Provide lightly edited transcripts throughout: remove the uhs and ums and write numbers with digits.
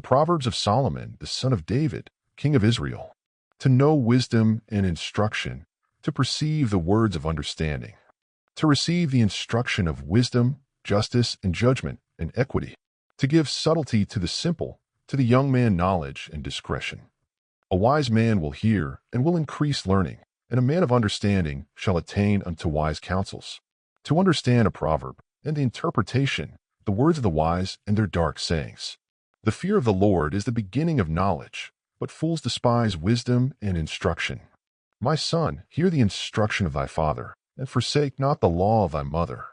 Proverbs of Solomon, the son of David, king of Israel, to know wisdom and instruction, to perceive the words of understanding, to receive the instruction of wisdom, justice, and judgment, and equity, to give subtlety to the simple, to the young man knowledge and discretion. A wise man will hear and will increase learning, and a man of understanding shall attain unto wise counsels. To understand a proverb, and the interpretation, the words of the wise and their dark sayings. The fear of the Lord is the beginning of knowledge, but fools despise wisdom and instruction. My son, hear the instruction of thy father, and forsake not the law of thy mother.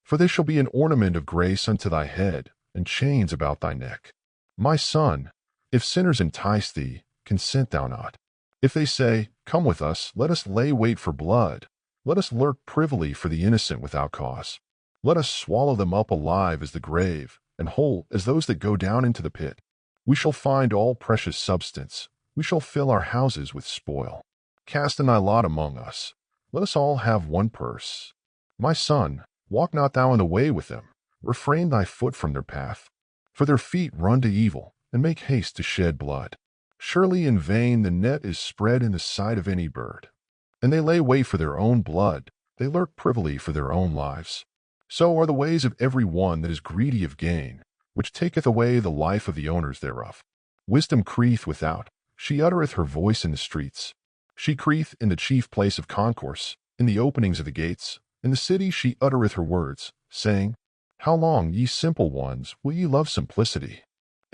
For they shall be an ornament of grace unto thy head, and chains about thy neck. My son, if sinners entice thee, consent thou not. If they say, Come with us, let us lay wait for blood. Let us lurk privily for the innocent without cause. Let us swallow them up alive as the grave, and whole as those that go down into the pit. We shall find all precious substance. We shall fill our houses with spoil. Cast in thy lot among us. Let us all have one purse. My son, walk not thou in the way with them. Refrain thy foot from their path. For their feet run to evil, and make haste to shed blood. Surely in vain the net is spread in the sight of any bird. And they lay wait for their own blood. They lurk privily for their own lives. So are the ways of every one that is greedy of gain, which taketh away the life of the owners thereof. Wisdom crieth without, she uttereth her voice in the streets. She crieth in the chief place of concourse, in the openings of the gates. In the city she uttereth her words, saying, How long, ye simple ones, will ye love simplicity?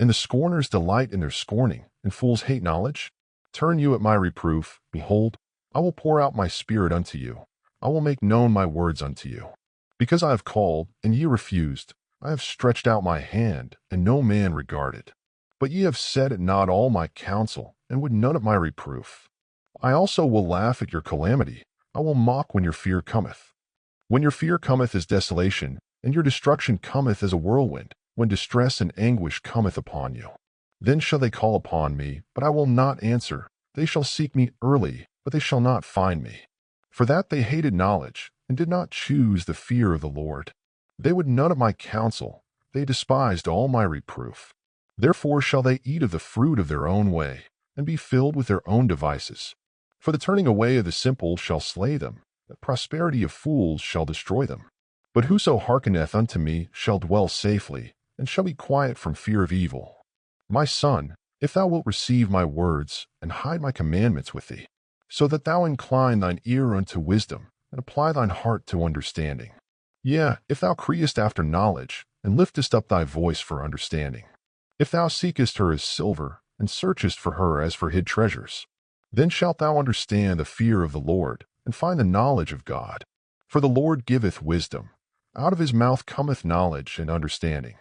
And the scorners delight in their scorning, and fools hate knowledge? Turn you at my reproof, behold, I will pour out my spirit unto you. I will make known my words unto you. Because I have called, and ye refused, I have stretched out my hand, and no man regarded. But ye have set at naught all my counsel, and would none of my reproof. I also will laugh at your calamity. I will mock when your fear cometh. When your fear cometh as desolation, and your destruction cometh as a whirlwind, when distress and anguish cometh upon you. Then shall they call upon me, but I will not answer. They shall seek me early, but they shall not find me. For that they hated knowledge, and did not choose the fear of the Lord. They would none of my counsel. They despised all my reproof. Therefore shall they eat of the fruit of their own way, and be filled with their own devices. For the turning away of the simple shall slay them, the prosperity of fools shall destroy them. But whoso hearkeneth unto me shall dwell safely, and shall be quiet from fear of evil. My son, if thou wilt receive my words, and hide my commandments with thee, so that thou incline thine ear unto wisdom, and apply thine heart to understanding. Yea, if thou criest after knowledge, and liftest up thy voice for understanding. If thou seekest her as silver, and searchest for her as for hid treasures, then shalt thou understand the fear of the Lord, and find the knowledge of God. For the Lord giveth wisdom. Out of his mouth cometh knowledge and understanding.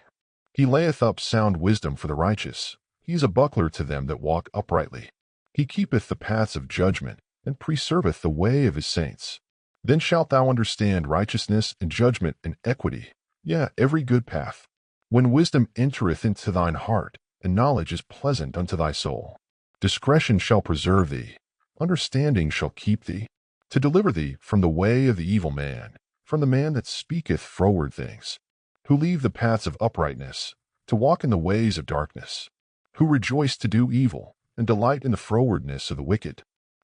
He layeth up sound wisdom for the righteous. He is a buckler to them that walk uprightly. He keepeth the paths of judgment, and preserveth the way of his saints. Then shalt thou understand righteousness and judgment and equity, yea, every good path. When wisdom entereth into thine heart, and knowledge is pleasant unto thy soul. Discretion shall preserve thee, understanding shall keep thee, to deliver thee from the way of the evil man, from the man that speaketh froward things, who leave the paths of uprightness, to walk in the ways of darkness, who rejoice to do evil, and delight in the frowardness of the wicked,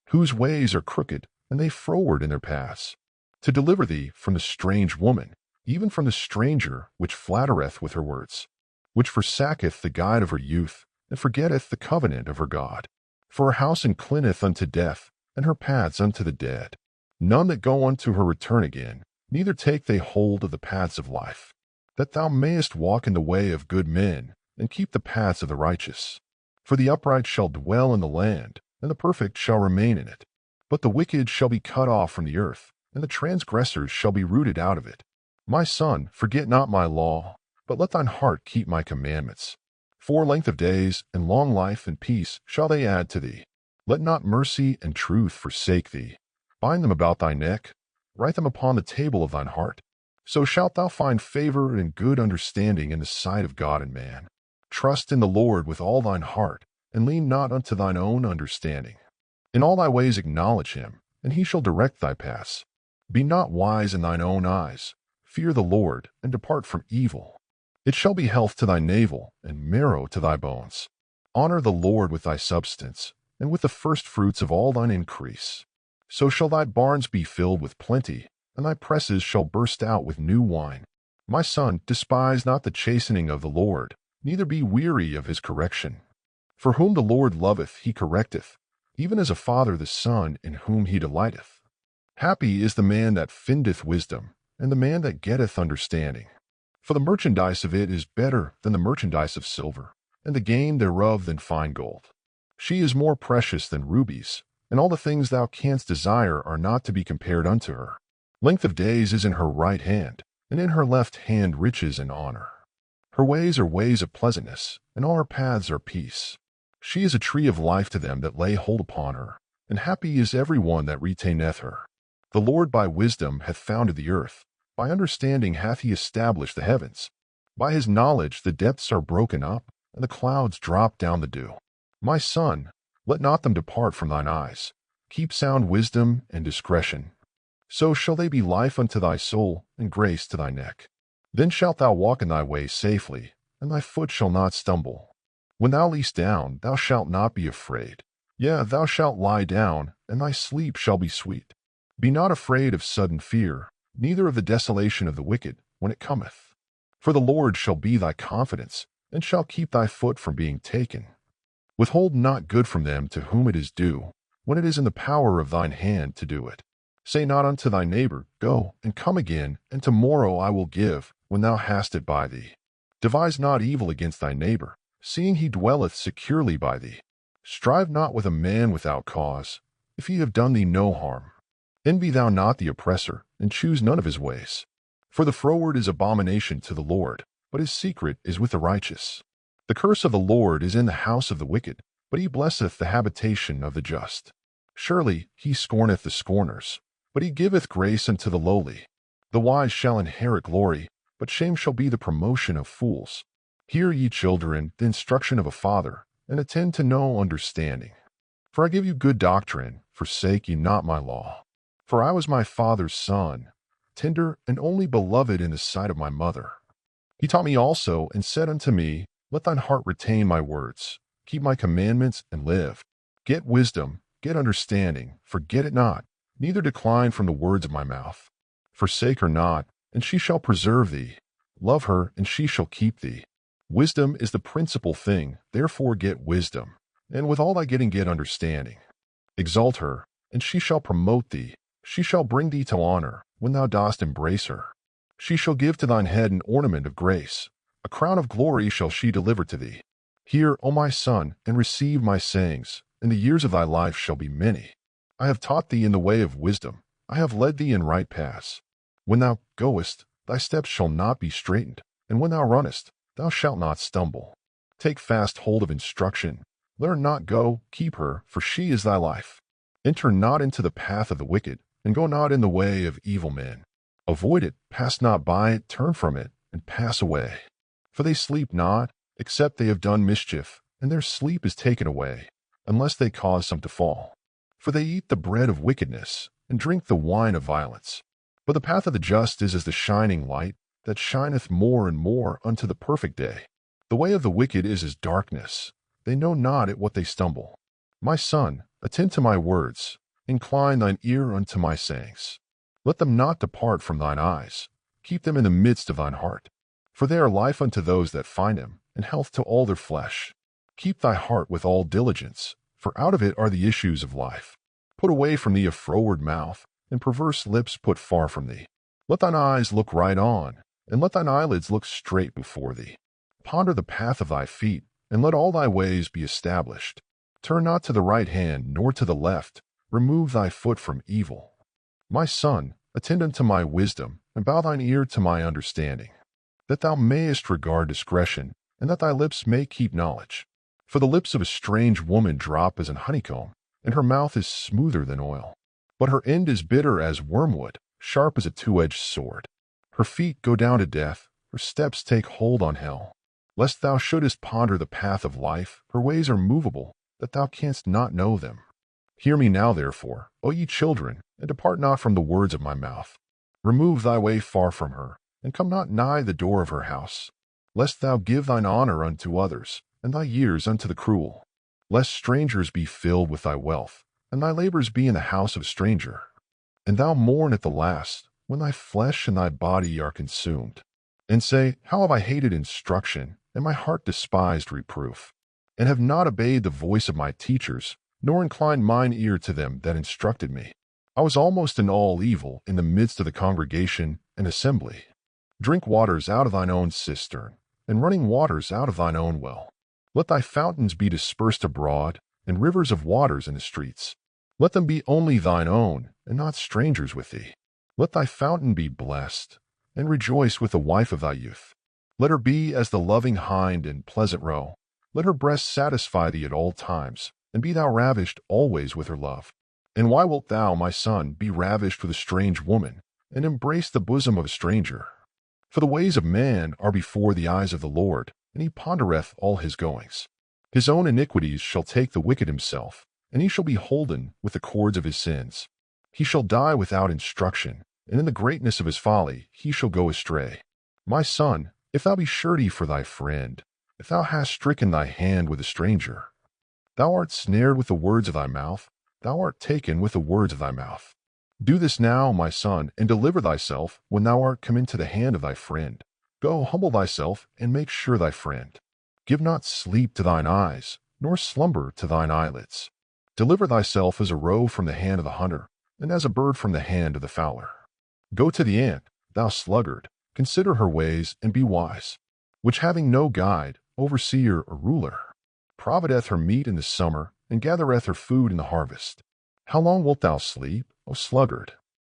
whose ways are crooked, and they froward in their paths, to deliver thee from the strange woman, even from the stranger which flattereth with her words, which forsaketh the guide of her youth, and forgetteth the covenant of her God. For her house inclineth unto death, and her paths unto the dead. None that go unto her return again, neither take they hold of the paths of life, that thou mayest walk in the way of good men, and keep the paths of the righteous. For the upright shall dwell in the land, and the perfect shall remain in it. But the wicked shall be cut off from the earth, and the transgressors shall be rooted out of it. My son, forget not my law, but let thine heart keep my commandments. For length of days, and long life, and peace shall they add to thee. Let not mercy and truth forsake thee. Bind them about thy neck, write them upon the table of thine heart. So shalt thou find favor and good understanding in the sight of God and man. Trust in the Lord with all thine heart, and lean not unto thine own understanding. In all thy ways acknowledge him, and he shall direct thy paths. Be not wise in thine own eyes. Fear the Lord, and depart from evil. It shall be health to thy navel, and marrow to thy bones. Honor the Lord with thy substance, and with the firstfruits of all thine increase. So shall thy barns be filled with plenty, and thy presses shall burst out with new wine. My son, despise not the chastening of the Lord, neither be weary of his correction. For whom the Lord loveth he correcteth, even as a father the son in whom he delighteth. Happy is the man that findeth wisdom, and the man that getteth understanding. For the merchandise of it is better than the merchandise of silver, and the gain thereof than fine gold. She is more precious than rubies, and all the things thou canst desire are not to be compared unto her. Length of days is in her right hand, and in her left hand riches and honor. Her ways are ways of pleasantness, and all her paths are peace. She is a tree of life to them that lay hold upon her, and happy is every one that retaineth her. The Lord by wisdom hath founded the earth, by understanding hath he established the heavens. By his knowledge the depths are broken up, and the clouds drop down the dew. My son, let not them depart from thine eyes. Keep sound wisdom and discretion. So shall they be life unto thy soul, and grace to thy neck. Then shalt thou walk in thy way safely, and thy foot shall not stumble. When thou liest down, thou shalt not be afraid. Yea, thou shalt lie down, and thy sleep shall be sweet. Be not afraid of sudden fear, neither of the desolation of the wicked, when it cometh. For the Lord shall be thy confidence, and shall keep thy foot from being taken. Withhold not good from them to whom it is due, when it is in the power of thine hand to do it. Say not unto thy neighbor, Go, and come again, and tomorrow I will give, when thou hast it by thee. Devise not evil against thy neighbor, seeing he dwelleth securely by thee. Strive not with a man without cause, if he have done thee no harm. Envy thou not the oppressor, and choose none of his ways. For the froward is abomination to the Lord, but his secret is with the righteous. The curse of the Lord is in the house of the wicked, but he blesseth the habitation of the just. Surely he scorneth the scorners, but he giveth grace unto the lowly. The wise shall inherit glory, but shame shall be the promotion of fools. Hear, ye children, the instruction of a father, and attend to no understanding. For I give you good doctrine, forsake ye not my law. For I was my father's son, tender and only beloved in the sight of my mother. He taught me also, and said unto me, Let thine heart retain my words, keep my commandments, and live. Get wisdom, get understanding, forget it not, neither decline from the words of my mouth. Forsake her not, and she shall preserve thee. Love her, and she shall keep thee. Wisdom is the principal thing, therefore get wisdom, and with all thy getting get understanding. Exalt her, and she shall promote thee. She shall bring thee to honor, when thou dost embrace her. She shall give to thine head an ornament of grace. A crown of glory shall she deliver to thee. Hear, O my son, and receive my sayings, and the years of thy life shall be many. I have taught thee in the way of wisdom. I have led thee in right paths. When thou goest, thy steps shall not be straitened, and when thou runnest, thou shalt not stumble. Take fast hold of instruction. Learn not, go, keep her, for she is thy life. Enter not into the path of the wicked, and go not in the way of evil men. Avoid it, pass not by it, turn from it, and pass away. For they sleep not, except they have done mischief, and their sleep is taken away, unless they cause some to fall. For they eat the bread of wickedness, and drink the wine of violence. But the path of the just is as the shining light, that shineth more and more unto the perfect day. The way of the wicked is as darkness. They know not at what they stumble. My son, attend to my words. Incline thine ear unto my sayings. Let them not depart from thine eyes. Keep them in the midst of thine heart. For they are life unto those that find them, and health to all their flesh. Keep thy heart with all diligence, for out of it are the issues of life. Put away from thee a froward mouth, and perverse lips put far from thee. Let thine eyes look right on, and let thine eyelids look straight before thee. Ponder the path of thy feet, and let all thy ways be established. Turn not to the right hand, nor to the left. Remove thy foot from evil. My son, attend unto my wisdom, and bow thine ear to my understanding, that thou mayest regard discretion, and that thy lips may keep knowledge. For the lips of a strange woman drop as an honeycomb, and her mouth is smoother than oil. But her end is bitter as wormwood, sharp as a two-edged sword. Her feet go down to death, her steps take hold on hell. Lest thou shouldest ponder the path of life, her ways are movable, that thou canst not know them. Hear me now, therefore, O ye children, and depart not from the words of my mouth. Remove thy way far from her, and come not nigh the door of her house. lest thou give thine honor unto others, and thy years unto the cruel. Lest strangers be filled with thy wealth, and thy labors be in the house of a stranger. And thou mourn at the last, when thy flesh and thy body are consumed. And say, How have I hated instruction, and my heart despised reproof, and have not obeyed the voice of my teachers, nor inclined mine ear to them that instructed me. I was almost in all evil in the midst of the congregation and assembly. Drink waters out of thine own cistern, and running waters out of thine own well. Let thy fountains be dispersed abroad, and rivers of waters in the streets. Let them be only thine own, and not strangers with thee. Let thy fountain be blessed, and rejoice with the wife of thy youth. Let her be as the loving hind in pleasant roe. Let her breast satisfy thee at all times, and be thou ravished always with her love. And why wilt thou, my son, be ravished with a strange woman, and embrace the bosom of a stranger? For the ways of man are before the eyes of the Lord, and he pondereth all his goings. His own iniquities shall take the wicked himself, and he shall be holden with the cords of his sins. He shall die without instruction, and in the greatness of his folly he shall go astray. My son, if thou be surety for thy friend, if thou hast stricken thy hand with a stranger, thou art snared with the words of thy mouth, thou art taken with the words of thy mouth. Do this now, my son, and deliver thyself when thou art come into the hand of thy friend. Go, humble thyself, and make sure thy friend. Give not sleep to thine eyes, nor slumber to thine eyelids. Deliver thyself as a roe from the hand of the hunter, and as a bird from the hand of the fowler. Go to the ant, thou sluggard, consider her ways, and be wise, which having no guide, overseer, or ruler, provideth her meat in the summer, and gathereth her food in the harvest. How long wilt thou sleep, O sluggard?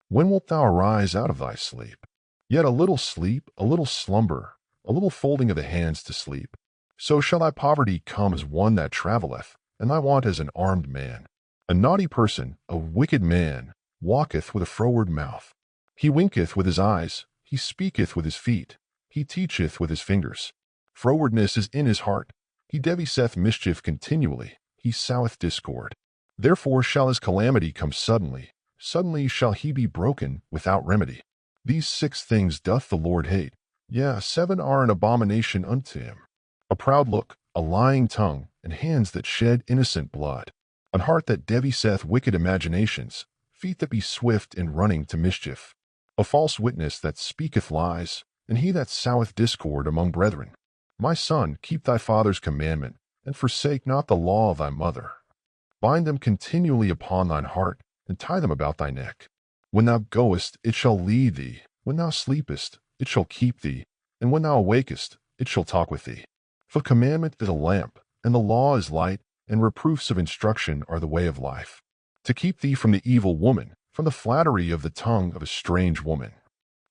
When wilt thou arise out of thy sleep? Yet a little sleep, a little slumber, a little folding of the hands to sleep. So shall thy poverty come as one that travelleth, and thy want as an armed man. A naughty person, a wicked man, walketh with a froward mouth. He winketh with his eyes, he speaketh with his feet, he teacheth with his fingers. Frowardness is in his heart, he deviseth mischief continually, he soweth discord. Therefore shall his calamity come suddenly, suddenly shall he be broken without remedy. These 6 things doth the Lord hate, yea, 7 are an abomination unto him: a proud look, a lying tongue, and hands that shed innocent blood, an heart that deviseth wicked imaginations, feet that be swift in running to mischief, a false witness that speaketh lies, and he that soweth discord among brethren. My son, keep thy father's commandment, and forsake not the law of thy mother. Bind them continually upon thine heart, and tie them about thy neck. When thou goest, it shall lead thee. When thou sleepest, it shall keep thee. And when thou awakest, it shall talk with thee. For the commandment is a lamp, and the law is light, and reproofs of instruction are the way of life. To keep thee from the evil woman, from the flattery of the tongue of a strange woman.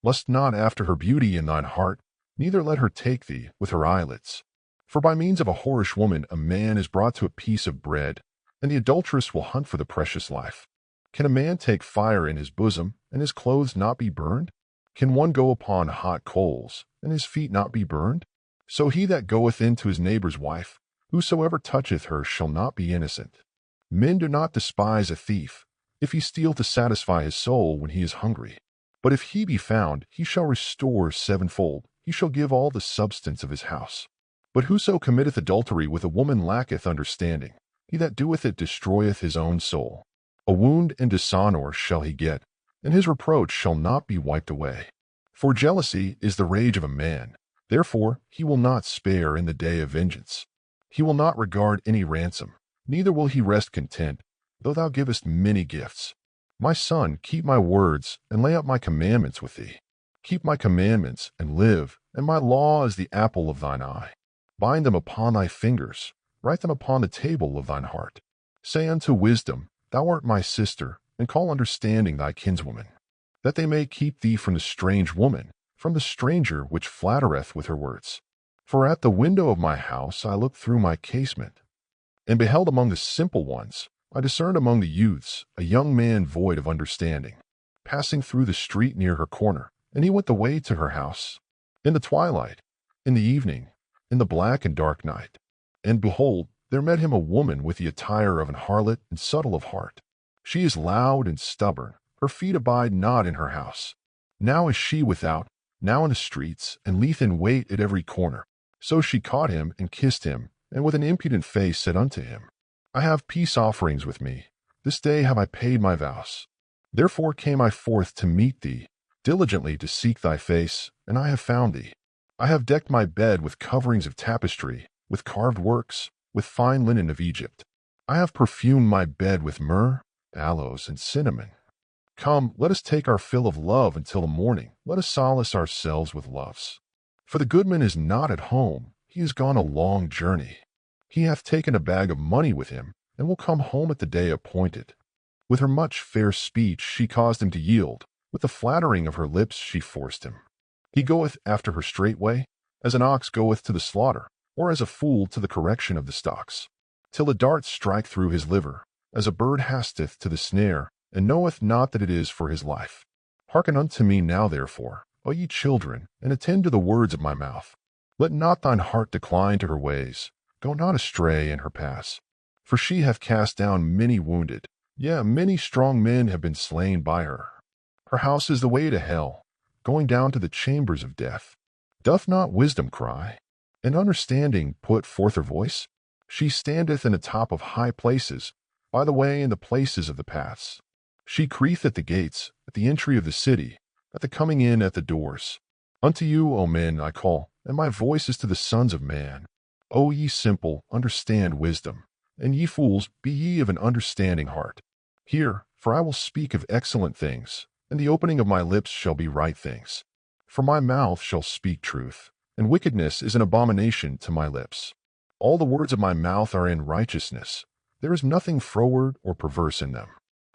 Lust not after her beauty in thine heart, neither let her take thee with her eyelids. For by means of a whorish woman a man is brought to a piece of bread, and the adulteress will hunt for the precious life. Can a man take fire in his bosom, and his clothes not be burned? Can one go upon hot coals, and his feet not be burned? So he that goeth in to his neighbor's wife, whosoever toucheth her shall not be innocent. Men do not despise a thief, if he steal to satisfy his soul when he is hungry. But if he be found, he shall restore 7-fold, he shall give all the substance of his house. But whoso committeth adultery with a woman lacketh understanding. He that doeth it destroyeth his own soul. A wound and dishonor shall he get, and his reproach shall not be wiped away. For jealousy is the rage of a man, therefore he will not spare in the day of vengeance. He will not regard any ransom, neither will he rest content, though thou givest many gifts. My son, keep my words, and lay up my commandments with thee. Keep my commandments, and live, and my law is the apple of thine eye. Bind them upon thy fingers, write them upon the table of thine heart. Say unto wisdom, Thou art my sister, and call understanding thy kinswoman, that they may keep thee from the strange woman, from the stranger which flattereth with her words. For at the window of my house I looked through my casement, and beheld among the simple ones, I discerned among the youths, a young man void of understanding, passing through the street near her corner, and he went the way to her house, in the twilight, in the evening, in the black and dark night. And behold, there met him a woman with the attire of an harlot and subtle of heart. She is loud and stubborn, her feet abide not in her house. Now is she without, now in the streets, and lieth in wait at every corner. So she caught him and kissed him, and with an impudent face said unto him, I have peace offerings with me. This day have I paid my vows. Therefore came I forth to meet thee, diligently to seek thy face, and I have found thee. I have decked my bed with coverings of tapestry, with carved works, with fine linen of Egypt. I have perfumed my bed with myrrh, aloes, and cinnamon. Come, let us take our fill of love until the morning. Let us solace ourselves with loves. For the goodman is not at home. He is gone a long journey. He hath taken a bag of money with him, and will come home at the day appointed. With her much fair speech she caused him to yield. With the flattering of her lips she forced him. He goeth after her straightway, as an ox goeth to the slaughter, or as a fool to the correction of the stocks, till a dart strike through his liver, as a bird hasteth to the snare, and knoweth not that it is for his life. Hearken unto me now, therefore, O ye children, and attend to the words of my mouth. Let not thine heart decline to her ways. Go not astray in her paths. For she hath cast down many wounded. Yea, many strong men have been slain by her. Her house is the way to hell, going down to the chambers of death. Doth not wisdom cry, and understanding put forth her voice? She standeth in the top of high places, by the way in the places of the paths. She crieth at the gates, at the entry of the city, at the coming in at the doors. Unto you, O men, I call, and my voice is to the sons of man. O ye simple, understand wisdom, and ye fools, be ye of an understanding heart. Hear, for I will speak of excellent things, and the opening of my lips shall be right things. For my mouth shall speak truth, and wickedness is an abomination to my lips. All the words of my mouth are in righteousness. There is nothing froward or perverse in them.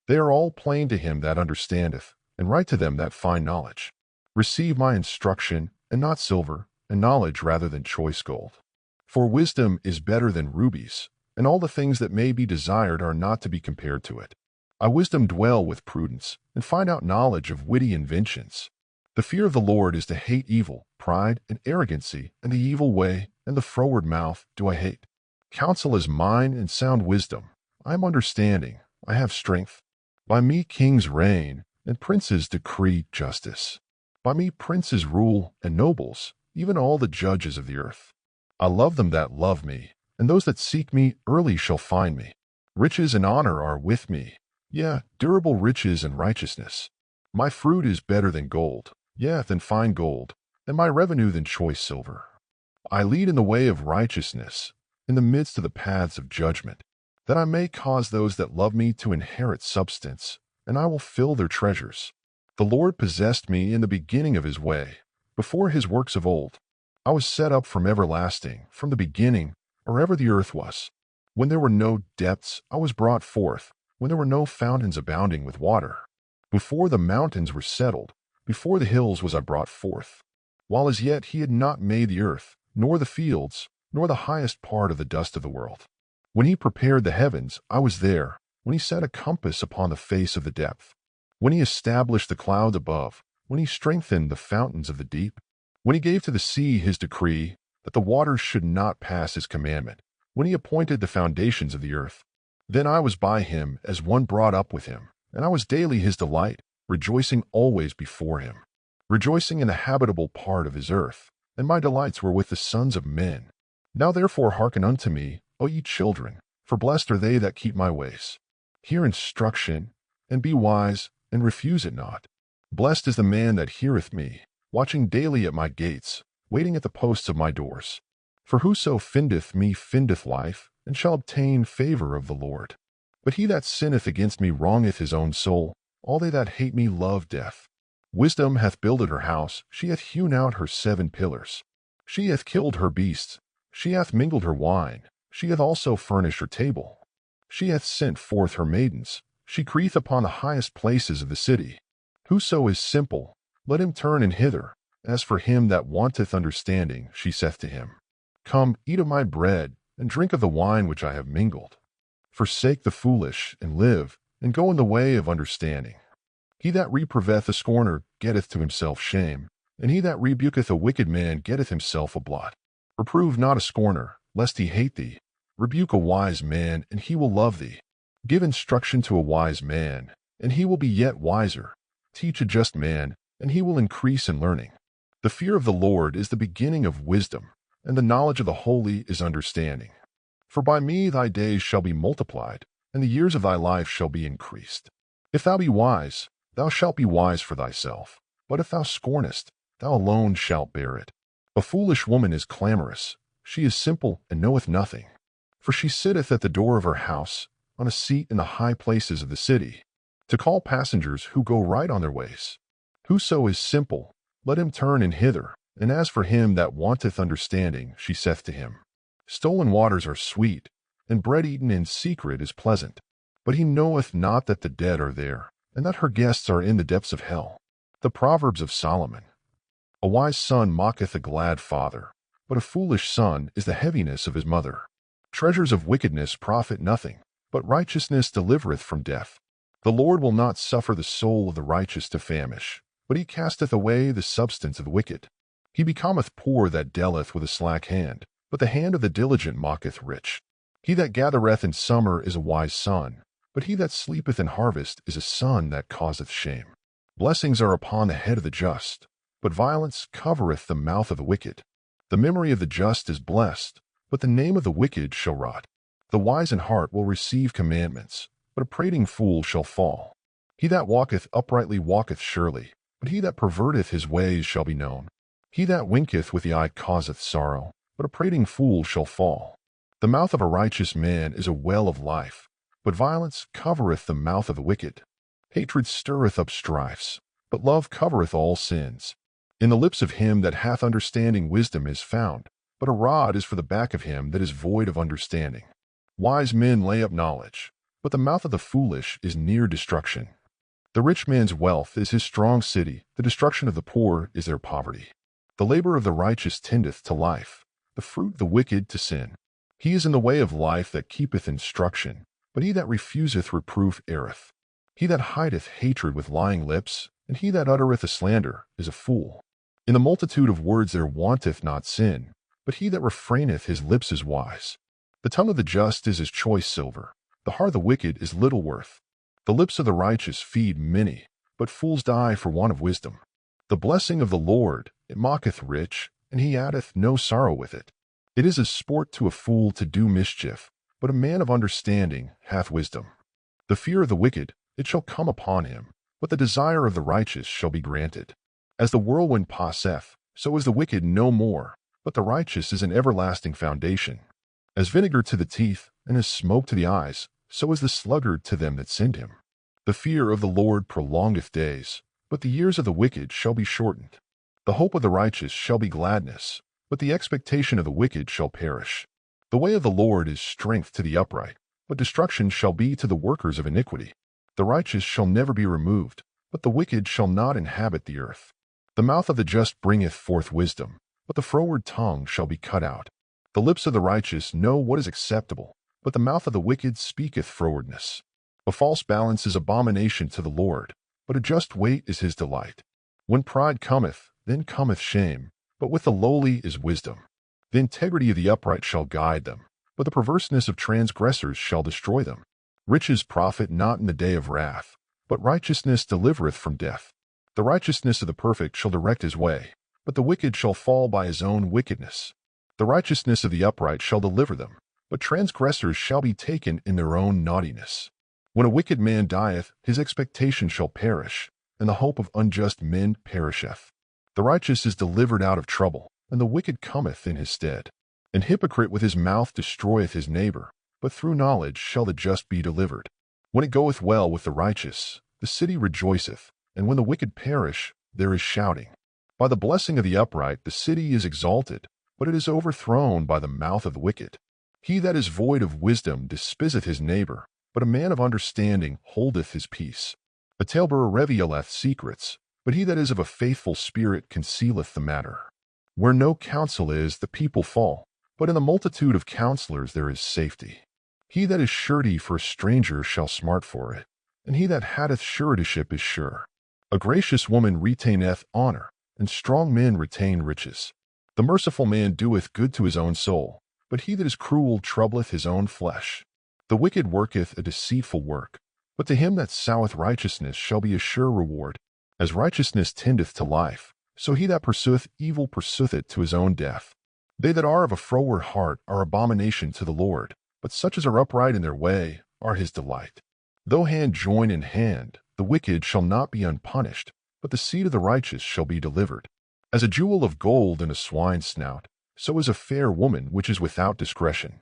They are all plain to him that understandeth, and right to them that find knowledge. Receive my instruction, and not silver, and knowledge rather than choice gold. For wisdom is better than rubies, and all the things that may be desired are not to be compared to it. I wisdom dwell with prudence, and find out knowledge of witty inventions. The fear of the Lord is to hate evil, pride, and arrogancy, and the evil way, and the froward mouth do I hate. Counsel is mine, and sound wisdom. I am understanding, I have strength. By me kings reign, and princes decree justice. By me princes rule, and nobles, even all the judges of the earth. I love them that love me, and those that seek me early shall find me. Riches and honor are with me, yea, durable riches and righteousness. My fruit is better than gold, yea, than fine gold, and my revenue than choice silver. I lead in the way of righteousness, in the midst of the paths of judgment, that I may cause those that love me to inherit substance, and I will fill their treasures. The Lord possessed me in the beginning of his way, before his works of old. I was set up from everlasting, from the beginning, or ever the earth was. When there were no depths, I was brought forth, when there were no fountains abounding with water. Before the mountains were settled, before the hills was I brought forth. While as yet he had not made the earth, nor the fields, nor the highest part of the dust of the world. When he prepared the heavens, I was there, when he set a compass upon the face of the depth. When he established the clouds above, when he strengthened the fountains of the deep. When he gave to the sea his decree, that the waters should not pass his commandment. When he appointed the foundations of the earth. Then I was by him as one brought up with him, and I was daily his delight, rejoicing always before him, rejoicing in the habitable part of his earth, and my delights were with the sons of men. Now therefore hearken unto me, O ye children, for blessed are they that keep my ways. Hear instruction, and be wise, and refuse it not. Blessed is the man that heareth me, watching daily at my gates, waiting at the posts of my doors. For whoso findeth me findeth life, and shall obtain favor of the Lord. But he that sinneth against me wrongeth his own soul. All they that hate me love death. Wisdom hath builded her house, she hath hewn out her 7 pillars. She hath killed her beasts, she hath mingled her wine, she hath also furnished her table. She hath sent forth her maidens, she crieth upon the highest places of the city. Whoso is simple, let him turn in hither. As for him that wanteth understanding, she saith to him, Come, eat of my bread, and drink of the wine which I have mingled. Forsake the foolish, and live, and go in the way of understanding. He that reproveth a scorner getteth to himself shame, and he that rebuketh a wicked man getteth himself a blot. Reprove not a scorner, lest he hate thee. Rebuke a wise man, and he will love thee. Give instruction to a wise man, and he will be yet wiser. Teach a just man, and he will increase in learning. The fear of the Lord is the beginning of wisdom, and the knowledge of the holy is understanding. For by me thy days shall be multiplied, and the years of thy life shall be increased. If thou be wise, thou shalt be wise for thyself, but if thou scornest, thou alone shalt bear it. A foolish woman is clamorous, she is simple and knoweth nothing. For she sitteth at the door of her house, on a seat in the high places of the city, to call passengers who go right on their ways. Whoso is simple, let him turn in hither, and as for him that wanteth understanding, she saith to him, Stolen waters are sweet, and bread eaten in secret is pleasant. But he knoweth not that the dead are there, and that her guests are in the depths of hell. The Proverbs of Solomon. A wise son mocketh a glad father, but a foolish son is the heaviness of his mother. Treasures of wickedness profit nothing, but righteousness delivereth from death. The Lord will not suffer the soul of the righteous to famish, but he casteth away the substance of the wicked. He becometh poor that dealeth with a slack hand, but the hand of the diligent mocketh rich. He that gathereth in summer is a wise son, but he that sleepeth in harvest is a son that causeth shame. Blessings are upon the head of the just, but violence covereth the mouth of the wicked. The memory of the just is blessed, but the name of the wicked shall rot. The wise in heart will receive commandments, but a prating fool shall fall. He that walketh uprightly walketh surely, but he that perverteth his ways shall be known. He that winketh with the eye causeth sorrow, but a prating fool shall fall. The mouth of a righteous man is a well of life, but violence covereth the mouth of the wicked. Hatred stirreth up strifes, but love covereth all sins. In the lips of him that hath understanding wisdom is found, but a rod is for the back of him that is void of understanding. Wise men lay up knowledge, but the mouth of the foolish is near destruction. The rich man's wealth is his strong city, the destruction of the poor is their poverty. The labor of the righteous tendeth to life, the fruit of the wicked to sin. He is in the way of life that keepeth instruction, but he that refuseth reproof erreth. He that hideth hatred with lying lips, and he that uttereth a slander, is a fool. In the multitude of words there wanteth not sin, but he that refraineth his lips is wise. The tongue of the just is as choice silver, the heart of the wicked is little worth. The lips of the righteous feed many, but fools die for want of wisdom. The blessing of the Lord, it mocketh rich, and he addeth no sorrow with it. It is as sport to a fool to do mischief, but a man of understanding hath wisdom. The fear of the wicked, it shall come upon him, but the desire of the righteous shall be granted. As the whirlwind passeth, so is the wicked no more, but the righteous is an everlasting foundation. As vinegar to the teeth, and as smoke to the eyes, so is the sluggard to them that send him. The fear of the Lord prolongeth days, but the years of the wicked shall be shortened. The hope of the righteous shall be gladness, but the expectation of the wicked shall perish. The way of the Lord is strength to the upright, but destruction shall be to the workers of iniquity. The righteous shall never be removed, but the wicked shall not inhabit the earth. The mouth of the just bringeth forth wisdom, but the froward tongue shall be cut out. The lips of the righteous know what is acceptable, but the mouth of the wicked speaketh frowardness. A false balance is abomination to the Lord, but a just weight is his delight. When pride cometh, then cometh shame, but with the lowly is wisdom. The integrity of the upright shall guide them, but the perverseness of transgressors shall destroy them. Riches profit not in the day of wrath, but righteousness delivereth from death. The righteousness of the perfect shall direct his way, but the wicked shall fall by his own wickedness. The righteousness of the upright shall deliver them, but transgressors shall be taken in their own naughtiness. When a wicked man dieth, his expectation shall perish, and the hope of unjust men perisheth. The righteous is delivered out of trouble, and the wicked cometh in his stead. An hypocrite with his mouth destroyeth his neighbor, but through knowledge shall the just be delivered. When it goeth well with the righteous, the city rejoiceth, and when the wicked perish, there is shouting. By the blessing of the upright the city is exalted, but it is overthrown by the mouth of the wicked. He that is void of wisdom despiseth his neighbor, but a man of understanding holdeth his peace. A talebearer revealeth secrets, but he that is of a faithful spirit concealeth the matter. Where no counsel is, the people fall, but in the multitude of counselors there is safety. He that is surety for a stranger shall smart for it, and he that hath suretyship is sure. A gracious woman retaineth honor, and strong men retain riches. The merciful man doeth good to his own soul, but he that is cruel troubleth his own flesh. The wicked worketh a deceitful work, but to him that soweth righteousness shall be a sure reward. As righteousness tendeth to life, so he that pursueth evil pursueth it to his own death. They that are of a froward heart are abomination to the Lord, but such as are upright in their way are his delight. Though hand join in hand, the wicked shall not be unpunished, but the seed of the righteous shall be delivered. As a jewel of gold in a swine's snout, so is a fair woman which is without discretion.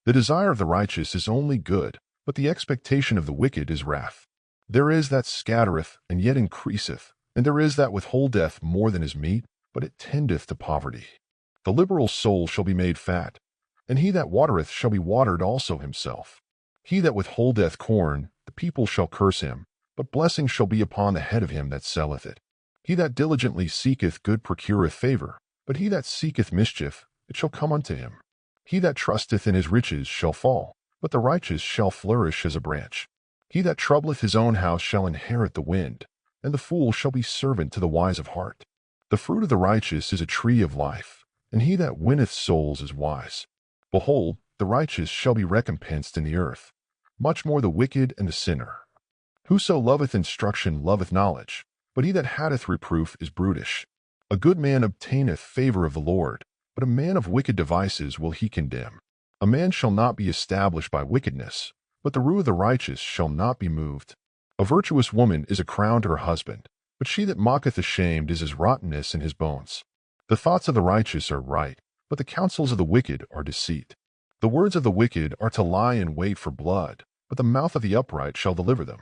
The desire of the righteous is only good, but the expectation of the wicked is wrath. There is that scattereth, and yet increaseth, and there is that withholdeth more than is meet, but it tendeth to poverty. The liberal soul shall be made fat, and he that watereth shall be watered also himself. He that withholdeth corn, the people shall curse him, but blessing shall be upon the head of him that selleth it. He that diligently seeketh good procureth favor, but he that seeketh mischief, it shall come unto him. He that trusteth in his riches shall fall, but the righteous shall flourish as a branch. He that troubleth his own house shall inherit the wind, and the fool shall be servant to the wise of heart. The fruit of the righteous is a tree of life, and he that winneth souls is wise. Behold, the righteous shall be recompensed in the earth, much more the wicked and the sinner. Whoso loveth instruction loveth knowledge, but he that hateth reproof is brutish. A good man obtaineth favor of the Lord, but a man of wicked devices will he condemn. A man shall not be established by wickedness, but the rule of the righteous shall not be moved. A virtuous woman is a crown to her husband, but she that mocketh ashamed is as rottenness in his bones. The thoughts of the righteous are right, but the counsels of the wicked are deceit. The words of the wicked are to lie in wait for blood, but the mouth of the upright shall deliver them.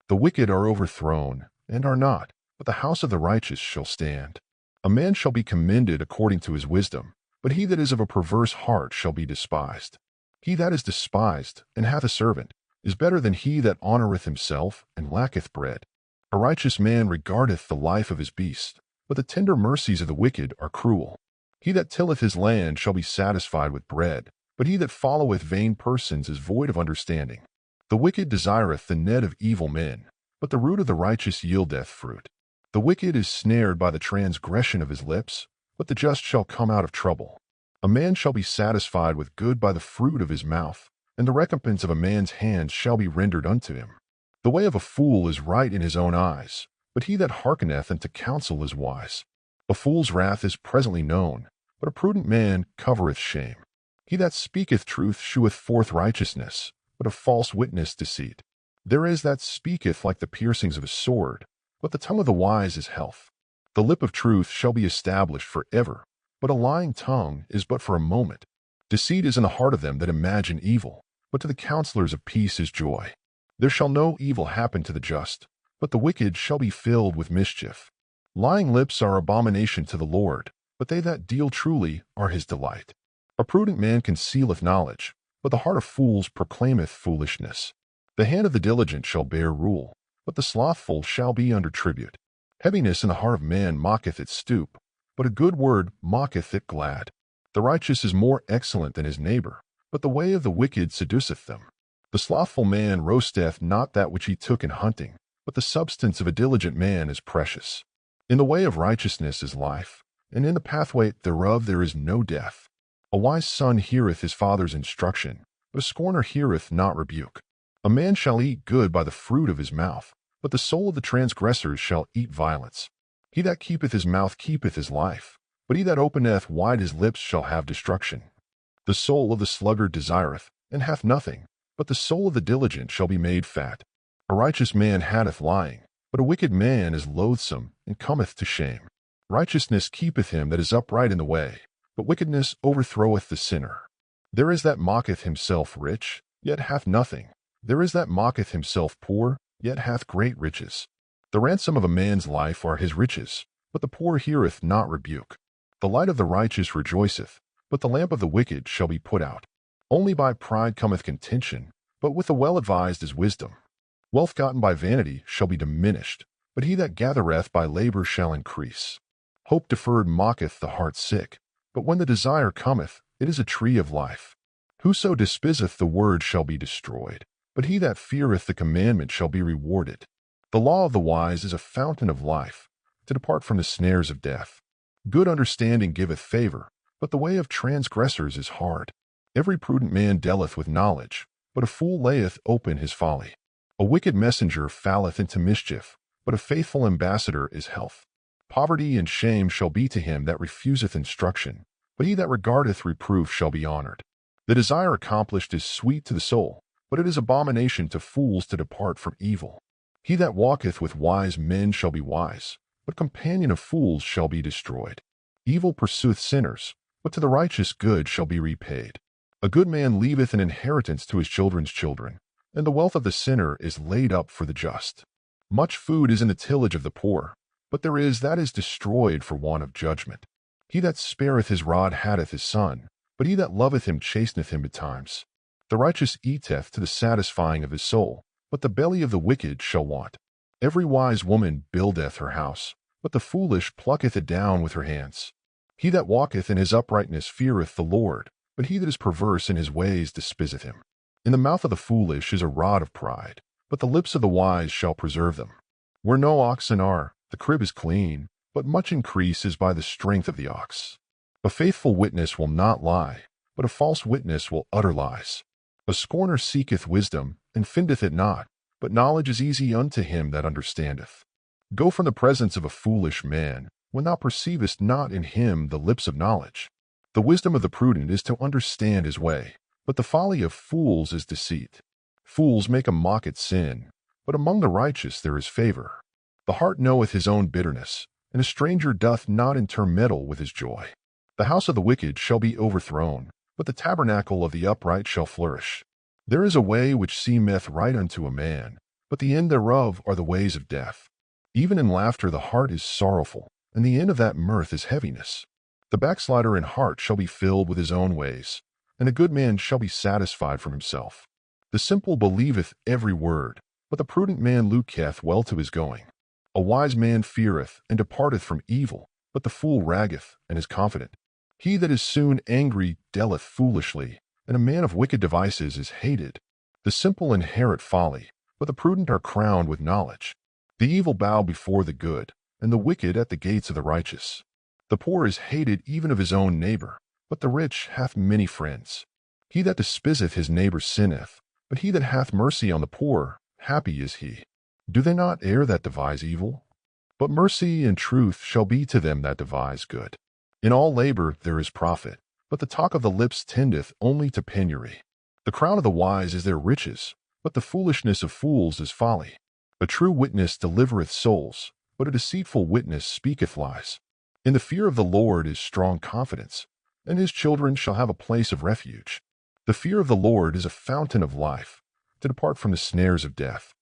The wicked are overthrown, and are not, but the house of the righteous shall stand. A man shall be commended according to his wisdom, but he that is of a perverse heart shall be despised. He that is despised, and hath a servant, is better than he that honoureth himself, and lacketh bread. A righteous man regardeth the life of his beast, but the tender mercies of the wicked are cruel. He that tilleth his land shall be satisfied with bread, but he that followeth vain persons is void of understanding. The wicked desireth the net of evil men, but the root of the righteous yieldeth fruit. The wicked is snared by the transgression of his lips, but the just shall come out of trouble. A man shall be satisfied with good by the fruit of his mouth, and the recompense of a man's hands shall be rendered unto him. The way of a fool is right in his own eyes, but he that hearkeneth unto counsel is wise. A fool's wrath is presently known, but a prudent man covereth shame. He that speaketh truth sheweth forth righteousness, but a false witness deceit. There is that speaketh like the piercings of a sword, but the tongue of the wise is health. The lip of truth shall be established for ever, but a lying tongue is but for a moment. Deceit is in the heart of them that imagine evil, but to the counselors of peace is joy. There shall no evil happen to the just, but the wicked shall be filled with mischief. Lying lips are abomination to the Lord, but they that deal truly are his delight. A prudent man concealeth knowledge, but the heart of fools proclaimeth foolishness. The hand of the diligent shall bear rule, but the slothful shall be under tribute. Heaviness in the heart of man mocketh its stoop, but a good word mocketh it glad. The righteous is more excellent than his neighbor, but the way of the wicked seduceth them. The slothful man roasteth not that which he took in hunting, but the substance of a diligent man is precious. In the way of righteousness is life, and in the pathway thereof there is no death. A wise son heareth his father's instruction, but a scorner heareth not rebuke. A man shall eat good by the fruit of his mouth, but the soul of the transgressors shall eat violence. He that keepeth his mouth keepeth his life, but he that openeth wide his lips shall have destruction. The soul of the sluggard desireth, and hath nothing, but the soul of the diligent shall be made fat. A righteous man hateth lying, but a wicked man is loathsome, and cometh to shame. Righteousness keepeth him that is upright in the way, but wickedness overthroweth the sinner. There is that mocketh himself rich, yet hath nothing. There is that mocketh himself poor, yet hath great riches. The ransom of a man's life are his riches, but the poor heareth not rebuke. The light of the righteous rejoiceth, but the lamp of the wicked shall be put out. Only by pride cometh contention, but with the well-advised is wisdom. Wealth gotten by vanity shall be diminished, but he that gathereth by labor shall increase. Hope deferred mocketh the heart sick, but when the desire cometh, it is a tree of life. Whoso despiseth the word shall be destroyed, but he that feareth the commandment shall be rewarded. The law of the wise is a fountain of life, to depart from the snares of death. Good understanding giveth favor, but the way of transgressors is hard. Every prudent man dealeth with knowledge, but a fool layeth open his folly. A wicked messenger falleth into mischief, but a faithful ambassador is health. Poverty and shame shall be to him that refuseth instruction, but he that regardeth reproof shall be honored. The desire accomplished is sweet to the soul, but it is abomination to fools to depart from evil. He that walketh with wise men shall be wise, but companion of fools shall be destroyed. Evil pursueth sinners, but to the righteous good shall be repaid. A good man leaveth an inheritance to his children's children, and the wealth of the sinner is laid up for the just. Much food is in the tillage of the poor, but there is that is destroyed for want of judgment. He that spareth his rod hateth his son, but he that loveth him chasteneth him betimes. The righteous eateth to the satisfying of his soul, but the belly of the wicked shall want. Every wise woman buildeth her house, but the foolish plucketh it down with her hands. He that walketh in his uprightness feareth the Lord, but he that is perverse in his ways despiseth him. In the mouth of the foolish is a rod of pride, but the lips of the wise shall preserve them. Where no oxen are, the crib is clean, but much increase is by the strength of the ox. A faithful witness will not lie, but a false witness will utter lies. A scorner seeketh wisdom, and findeth it not, but knowledge is easy unto him that understandeth. Go from the presence of a foolish man, when thou perceivest not in him the lips of knowledge. The wisdom of the prudent is to understand his way, but the folly of fools is deceit. Fools make a mock at sin, but among the righteous there is favor. The heart knoweth his own bitterness, and a stranger doth not intermeddle with his joy. The house of the wicked shall be overthrown, but the tabernacle of the upright shall flourish. There is a way which seemeth right unto a man, but the end thereof are the ways of death. Even in laughter the heart is sorrowful, and the end of that mirth is heaviness. The backslider in heart shall be filled with his own ways, and a good man shall be satisfied from himself. The simple believeth every word, but the prudent man looketh well to his going. A wise man feareth and departeth from evil, but the fool raggeth and is confident. He that is soon angry dealeth foolishly, and a man of wicked devices is hated. The simple inherit folly, but the prudent are crowned with knowledge. The evil bow before the good, and the wicked at the gates of the righteous. The poor is hated even of his own neighbor, but the rich hath many friends. He that despiseth his neighbor sinneth, but he that hath mercy on the poor, happy is he. Do they not err that devise evil? But mercy and truth shall be to them that devise good. In all labor there is profit, but the talk of the lips tendeth only to penury. The crown of the wise is their riches, but the foolishness of fools is folly. A true witness delivereth souls, but a deceitful witness speaketh lies. In the fear of the Lord is strong confidence, and his children shall have a place of refuge. The fear of the Lord is a fountain of life, to depart from the snares of death.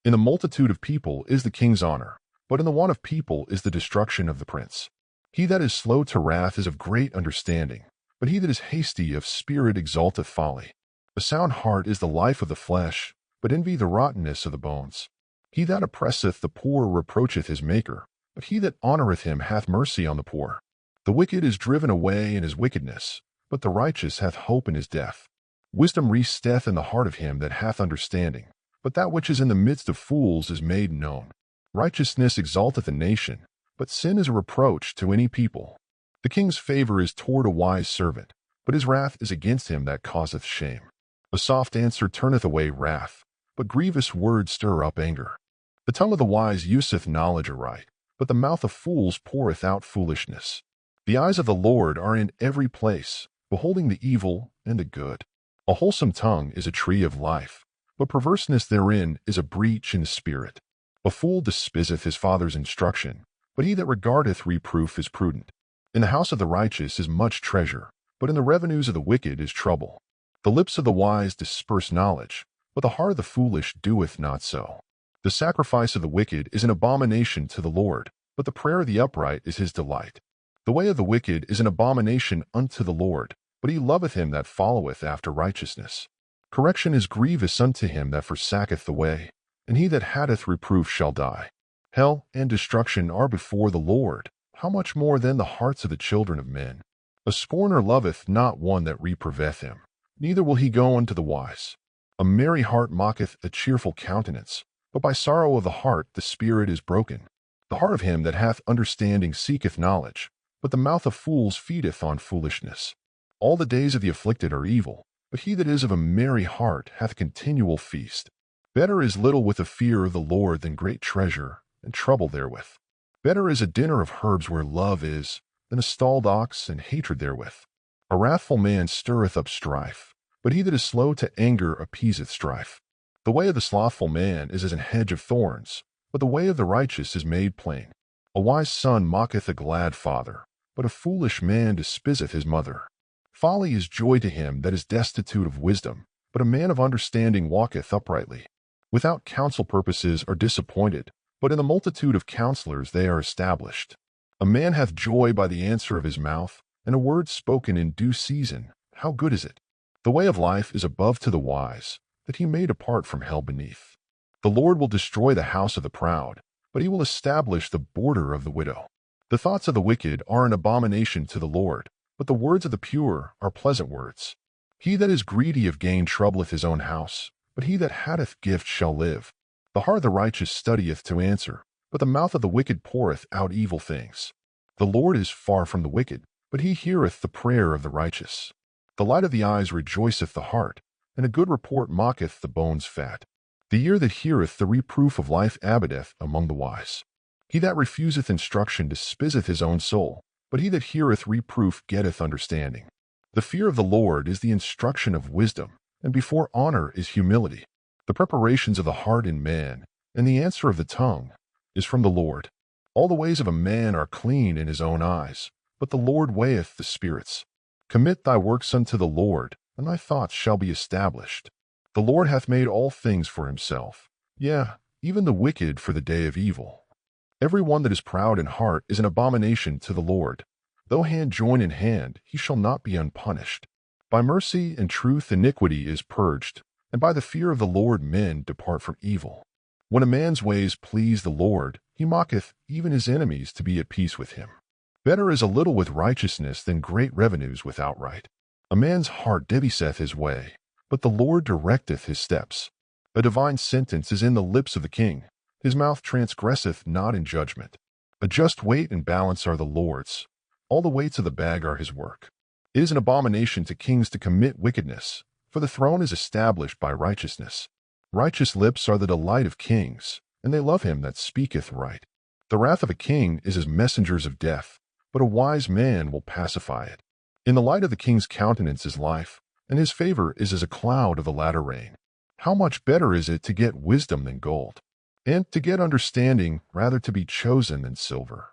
In the multitude of people is the king's honor, but in the want of people is the destruction of the prince. He that is slow to wrath is of great understanding, but he that is hasty of spirit exalteth folly. A sound heart is the life of the flesh, but envy the rottenness of the bones. He that oppresseth the poor reproacheth his Maker, but he that honoureth him hath mercy on the poor. The wicked is driven away in his wickedness, but the righteous hath hope in his death. Wisdom resteth in the heart of him that hath understanding, but that which is in the midst of fools is made known. Righteousness exalteth a nation, but sin is a reproach to any people. The king's favor is toward a wise servant, but his wrath is against him that causeth shame. A soft answer turneth away wrath, but grievous words stir up anger. The tongue of the wise useth knowledge aright, but the mouth of fools poureth out foolishness. The eyes of the Lord are in every place, beholding the evil and the good. A wholesome tongue is a tree of life, but perverseness therein is a breach in the spirit. A fool despiseth his father's instruction, but he that regardeth reproof is prudent. In the house of the righteous is much treasure, but in the revenues of the wicked is trouble. The lips of the wise disperse knowledge, but the heart of the foolish doeth not so. The sacrifice of the wicked is an abomination to the Lord, but the prayer of the upright is his delight. The way of the wicked is an abomination unto the Lord, but he loveth him that followeth after righteousness. Correction is grievous unto him that forsaketh the way, and he that hateth reproof shall die. Hell and destruction are before the Lord, how much more than the hearts of the children of men? A scorner loveth not one that reproveth him, neither will he go unto the wise. A merry heart mocketh a cheerful countenance, but by sorrow of the heart the spirit is broken. The heart of him that hath understanding seeketh knowledge, but the mouth of fools feedeth on foolishness. All the days of the afflicted are evil, but he that is of a merry heart hath a continual feast. Better is little with the fear of the Lord than great treasure, and trouble therewith. Better is a dinner of herbs where love is, than a stalled ox and hatred therewith. A wrathful man stirreth up strife, but he that is slow to anger appeaseth strife. The way of the slothful man is as an hedge of thorns, but the way of the righteous is made plain. A wise son mocketh a glad father, but a foolish man despiseth his mother. Folly is joy to him that is destitute of wisdom, but a man of understanding walketh uprightly. Without counsel purposes are disappointed, but in the multitude of counselors they are established. A man hath joy by the answer of his mouth, and a word spoken in due season. How good is it? The way of life is above to the wise, that he may depart from hell beneath. The Lord will destroy the house of the proud, but he will establish the border of the widow. The thoughts of the wicked are an abomination to the Lord, but the words of the pure are pleasant words. He that is greedy of gain troubleth his own house, but he that hath gift shall live. The heart of the righteous studieth to answer, but the mouth of the wicked poureth out evil things. The Lord is far from the wicked, but he heareth the prayer of the righteous. The light of the eyes rejoiceth the heart, and a good report mocketh the bones fat. The ear that heareth the reproof of life abideth among the wise. He that refuseth instruction despiseth his own soul, but he that heareth reproof getteth understanding. The fear of the Lord is the instruction of wisdom, and before honor is humility. The preparations of the heart in man, and the answer of the tongue, is from the Lord. All the ways of a man are clean in his own eyes, but the Lord weigheth the spirits. Commit thy works unto the Lord, and thy thoughts shall be established. The Lord hath made all things for himself, yea, even the wicked for the day of evil. Every one that is proud in heart is an abomination to the Lord. Though hand join in hand, he shall not be unpunished. By mercy and truth iniquity is purged, and by the fear of the Lord men depart from evil. When a man's ways please the Lord, he mocketh even his enemies to be at peace with him. Better is a little with righteousness than great revenues with outright. A man's heart debaseth his way, but the Lord directeth his steps. A divine sentence is in the lips of the king. His mouth transgresseth not in judgment. A just weight and balance are the Lord's. All the weights of the bag are his work. It is an abomination to kings to commit wickedness, for the throne is established by righteousness. Righteous lips are the delight of kings, and they love him that speaketh right. The wrath of a king is as messengers of death, but a wise man will pacify it. In the light of the king's countenance is life, and his favor is as a cloud of the latter rain. How much better is it to get wisdom than gold, and to get understanding rather to be chosen than silver.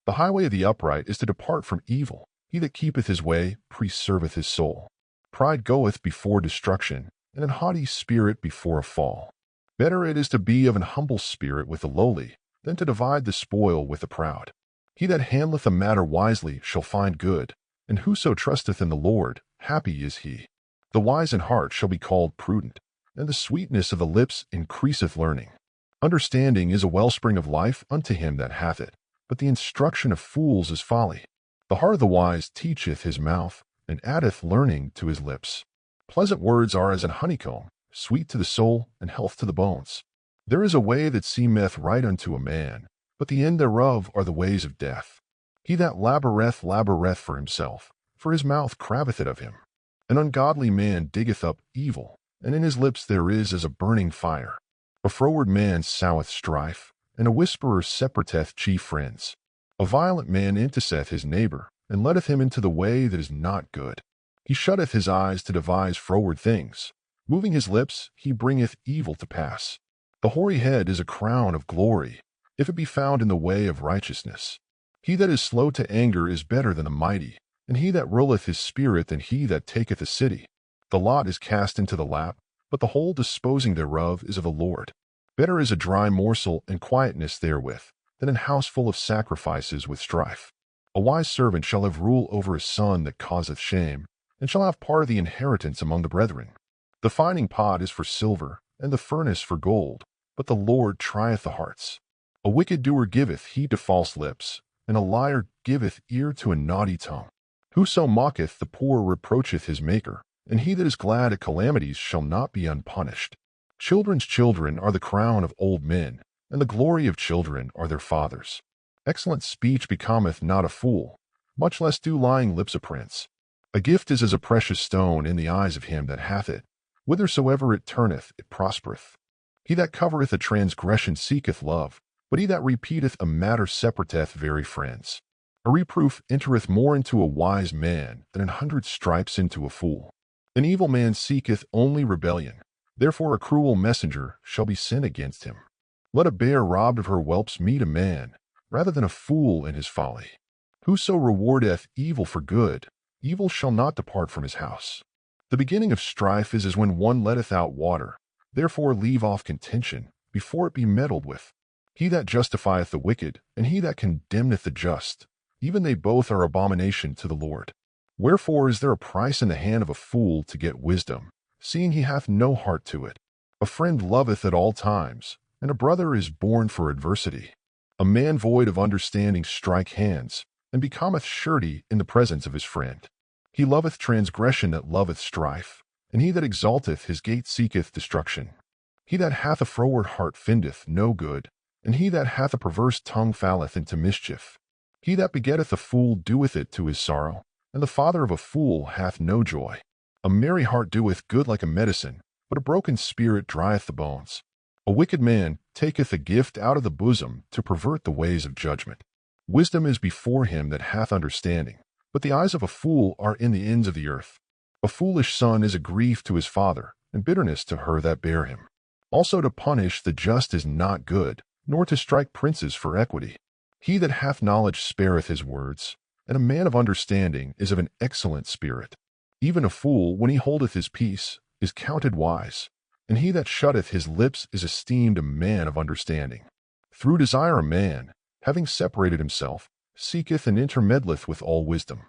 The highway of the upright is to depart from evil. He that keepeth his way preserveth his soul. Pride goeth before destruction, and an haughty spirit before a fall. Better it is to be of an humble spirit with the lowly, than to divide the spoil with the proud. He that handleth a matter wisely shall find good, and whoso trusteth in the Lord, happy is he. The wise in heart shall be called prudent, and the sweetness of the lips increaseth learning. Understanding is a wellspring of life unto him that hath it, but the instruction of fools is folly. The heart of the wise teacheth his mouth, and addeth learning to his lips. Pleasant words are as an honeycomb, sweet to the soul, and health to the bones. There is a way that seemeth right unto a man, but the end thereof are the ways of death. He that laboureth for himself, for his mouth craveth it of him. An ungodly man diggeth up evil, and in his lips there is as a burning fire. A froward man soweth strife, and a whisperer separateth chief friends. A violent man enticeth his neighbor, and letteth him into the way that is not good. He shutteth his eyes to devise froward things. Moving his lips, he bringeth evil to pass. The hoary head is a crown of glory, if it be found in the way of righteousness. He that is slow to anger is better than the mighty, and he that ruleth his spirit than he that taketh a city. The lot is cast into the lap, but the whole disposing thereof is of the Lord. Better is a dry morsel and quietness therewith, than an house full of sacrifices with strife. A wise servant shall have rule over a son that causeth shame, and shall have part of the inheritance among the brethren. The fining pot is for silver, and the furnace for gold, but the Lord trieth the hearts. A wicked doer giveth heed to false lips, and a liar giveth ear to a naughty tongue. Whoso mocketh the poor reproacheth his Maker, and he that is glad at calamities shall not be unpunished. Children's children are the crown of old men, and the glory of children are their fathers. Excellent speech becometh not a fool, much less do lying lips a prince. A gift is as a precious stone in the eyes of him that hath it. Whithersoever it turneth, it prospereth. He that covereth a transgression seeketh love, but he that repeateth a matter separateth very friends. A reproof entereth more into a wise man than 100 stripes into a fool. An evil man seeketh only rebellion, therefore a cruel messenger shall be sent against him. Let a bear robbed of her whelps meet a man, rather than a fool in his folly. Whoso rewardeth evil for good, evil shall not depart from his house. The beginning of strife is as when one letteth out water, therefore leave off contention, before it be meddled with. He that justifieth the wicked, and he that condemneth the just, even they both are abomination to the Lord. Wherefore is there a price in the hand of a fool to get wisdom, seeing he hath no heart to it? A friend loveth at all times, and a brother is born for adversity. A man void of understanding strike hands, and becometh surety in the presence of his friend. He loveth transgression that loveth strife, and he that exalteth his gate seeketh destruction. He that hath a froward heart findeth no good, and he that hath a perverse tongue falleth into mischief. He that begetteth a fool doeth it to his sorrow, and the father of a fool hath no joy. A merry heart doeth good like a medicine, but a broken spirit drieth the bones. A wicked man taketh a gift out of the bosom to pervert the ways of judgment. Wisdom is before him that hath understanding, but the eyes of a fool are in the ends of the earth. A foolish son is a grief to his father, and bitterness to her that bare him. Also to punish the just is not good, nor to strike princes for equity. He that hath knowledge spareth his words, and a man of understanding is of an excellent spirit. Even a fool, when he holdeth his peace, is counted wise, and he that shutteth his lips is esteemed a man of understanding. Through desire a man, having separated himself, seeketh and intermeddleth with all wisdom.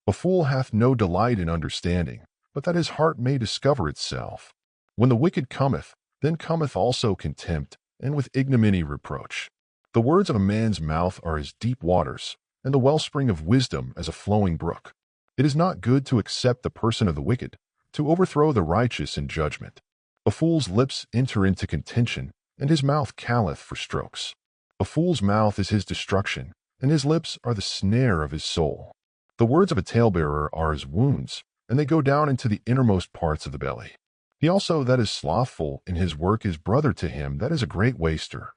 A fool hath no delight in understanding, but that his heart may discover itself. When the wicked cometh, then cometh also contempt, and with ignominy reproach. The words of a man's mouth are as deep waters, and the wellspring of wisdom as a flowing brook. It is not good to accept the person of the wicked, to overthrow the righteous in judgment. A fool's lips enter into contention, and his mouth calleth for strokes. A fool's mouth is his destruction, and his lips are the snare of his soul. The words of a talebearer are as wounds, and they go down into the innermost parts of the belly. He also that is slothful in his work is brother to him that is a great waster.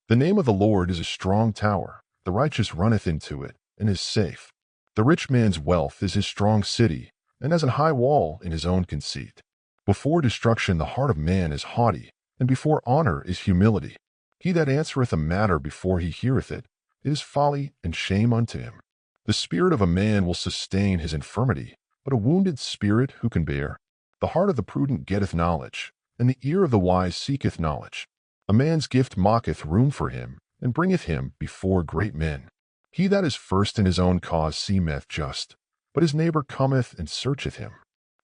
The name of the Lord is a strong tower, the righteous runneth into it, and is safe. The rich man's wealth is his strong city, and as an high wall in his own conceit. Before destruction the heart of man is haughty, and before honor is humility. He that answereth a matter before he heareth it, it is folly and shame unto him. The spirit of a man will sustain his infirmity, but a wounded spirit who can bear? The heart of the prudent getteth knowledge, and the ear of the wise seeketh knowledge. A man's gift mocketh room for him, and bringeth him before great men. He that is first in his own cause seemeth just, but his neighbor cometh and searcheth him.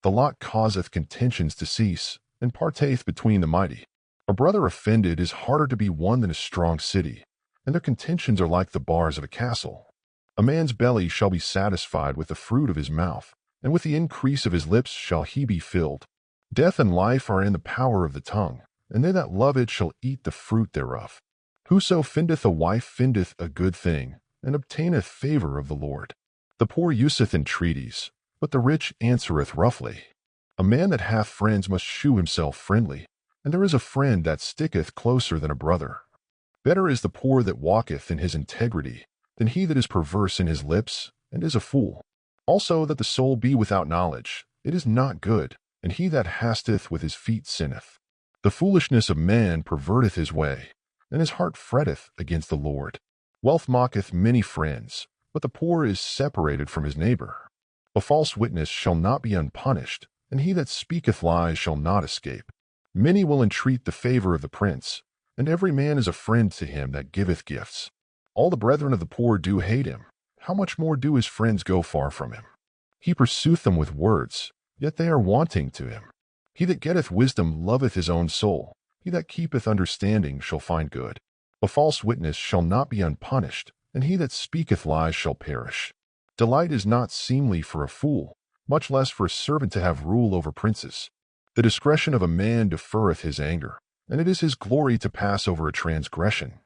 The lot causeth contentions to cease, and parteth between the mighty. A brother offended is harder to be won than a strong city, and their contentions are like the bars of a castle. A man's belly shall be satisfied with the fruit of his mouth, and with the increase of his lips shall he be filled. Death and life are in the power of the tongue, and they that love it shall eat the fruit thereof. Whoso findeth a wife findeth a good thing, and obtaineth favor of the Lord. The poor useth entreaties, but the rich answereth roughly. A man that hath friends must shew himself friendly, and there is a friend that sticketh closer than a brother. Better is the poor that walketh in his integrity, than he that is perverse in his lips, and is a fool. Also that the soul be without knowledge, it is not good, and he that hasteth with his feet sinneth. The foolishness of man perverteth his way, and his heart fretteth against the Lord. Wealth mocketh many friends, but the poor is separated from his neighbor. A false witness shall not be unpunished, and he that speaketh lies shall not escape. Many will entreat the favor of the prince, and every man is a friend to him that giveth gifts. All the brethren of the poor do hate him. How much more do his friends go far from him? He pursueth them with words, yet they are wanting to him. He that getteth wisdom loveth his own soul. He that keepeth understanding shall find good. A false witness shall not be unpunished, and he that speaketh lies shall perish. Delight is not seemly for a fool, much less for a servant to have rule over princes. The discretion of a man deferreth his anger, and it is his glory to pass over a transgression.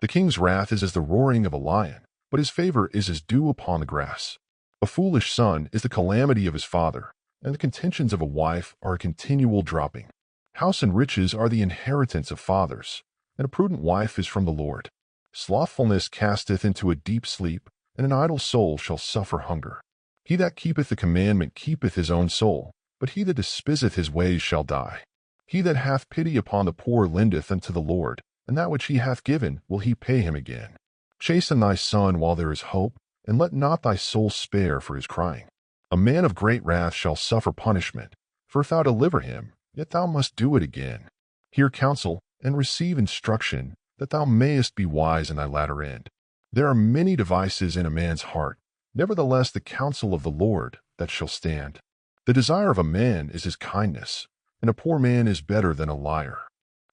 The king's wrath is as the roaring of a lion, but his favor is as dew upon the grass. A foolish son is the calamity of his father, and the contentions of a wife are a continual dropping. House and riches are the inheritance of fathers, and a prudent wife is from the Lord. Slothfulness casteth into a deep sleep, and an idle soul shall suffer hunger. He that keepeth the commandment keepeth his own soul, but he that despiseth his ways shall die. He that hath pity upon the poor lendeth unto the Lord, and that which he hath given will he pay him again. Chasten thy son while there is hope, and let not thy soul spare for his crying. A man of great wrath shall suffer punishment, for if thou deliver him, yet thou must do it again. Hear counsel, and receive instruction, that thou mayest be wise in thy latter end. There are many devices in a man's heart, nevertheless the counsel of the Lord that shall stand. The desire of a man is his kindness, and a poor man is better than a liar.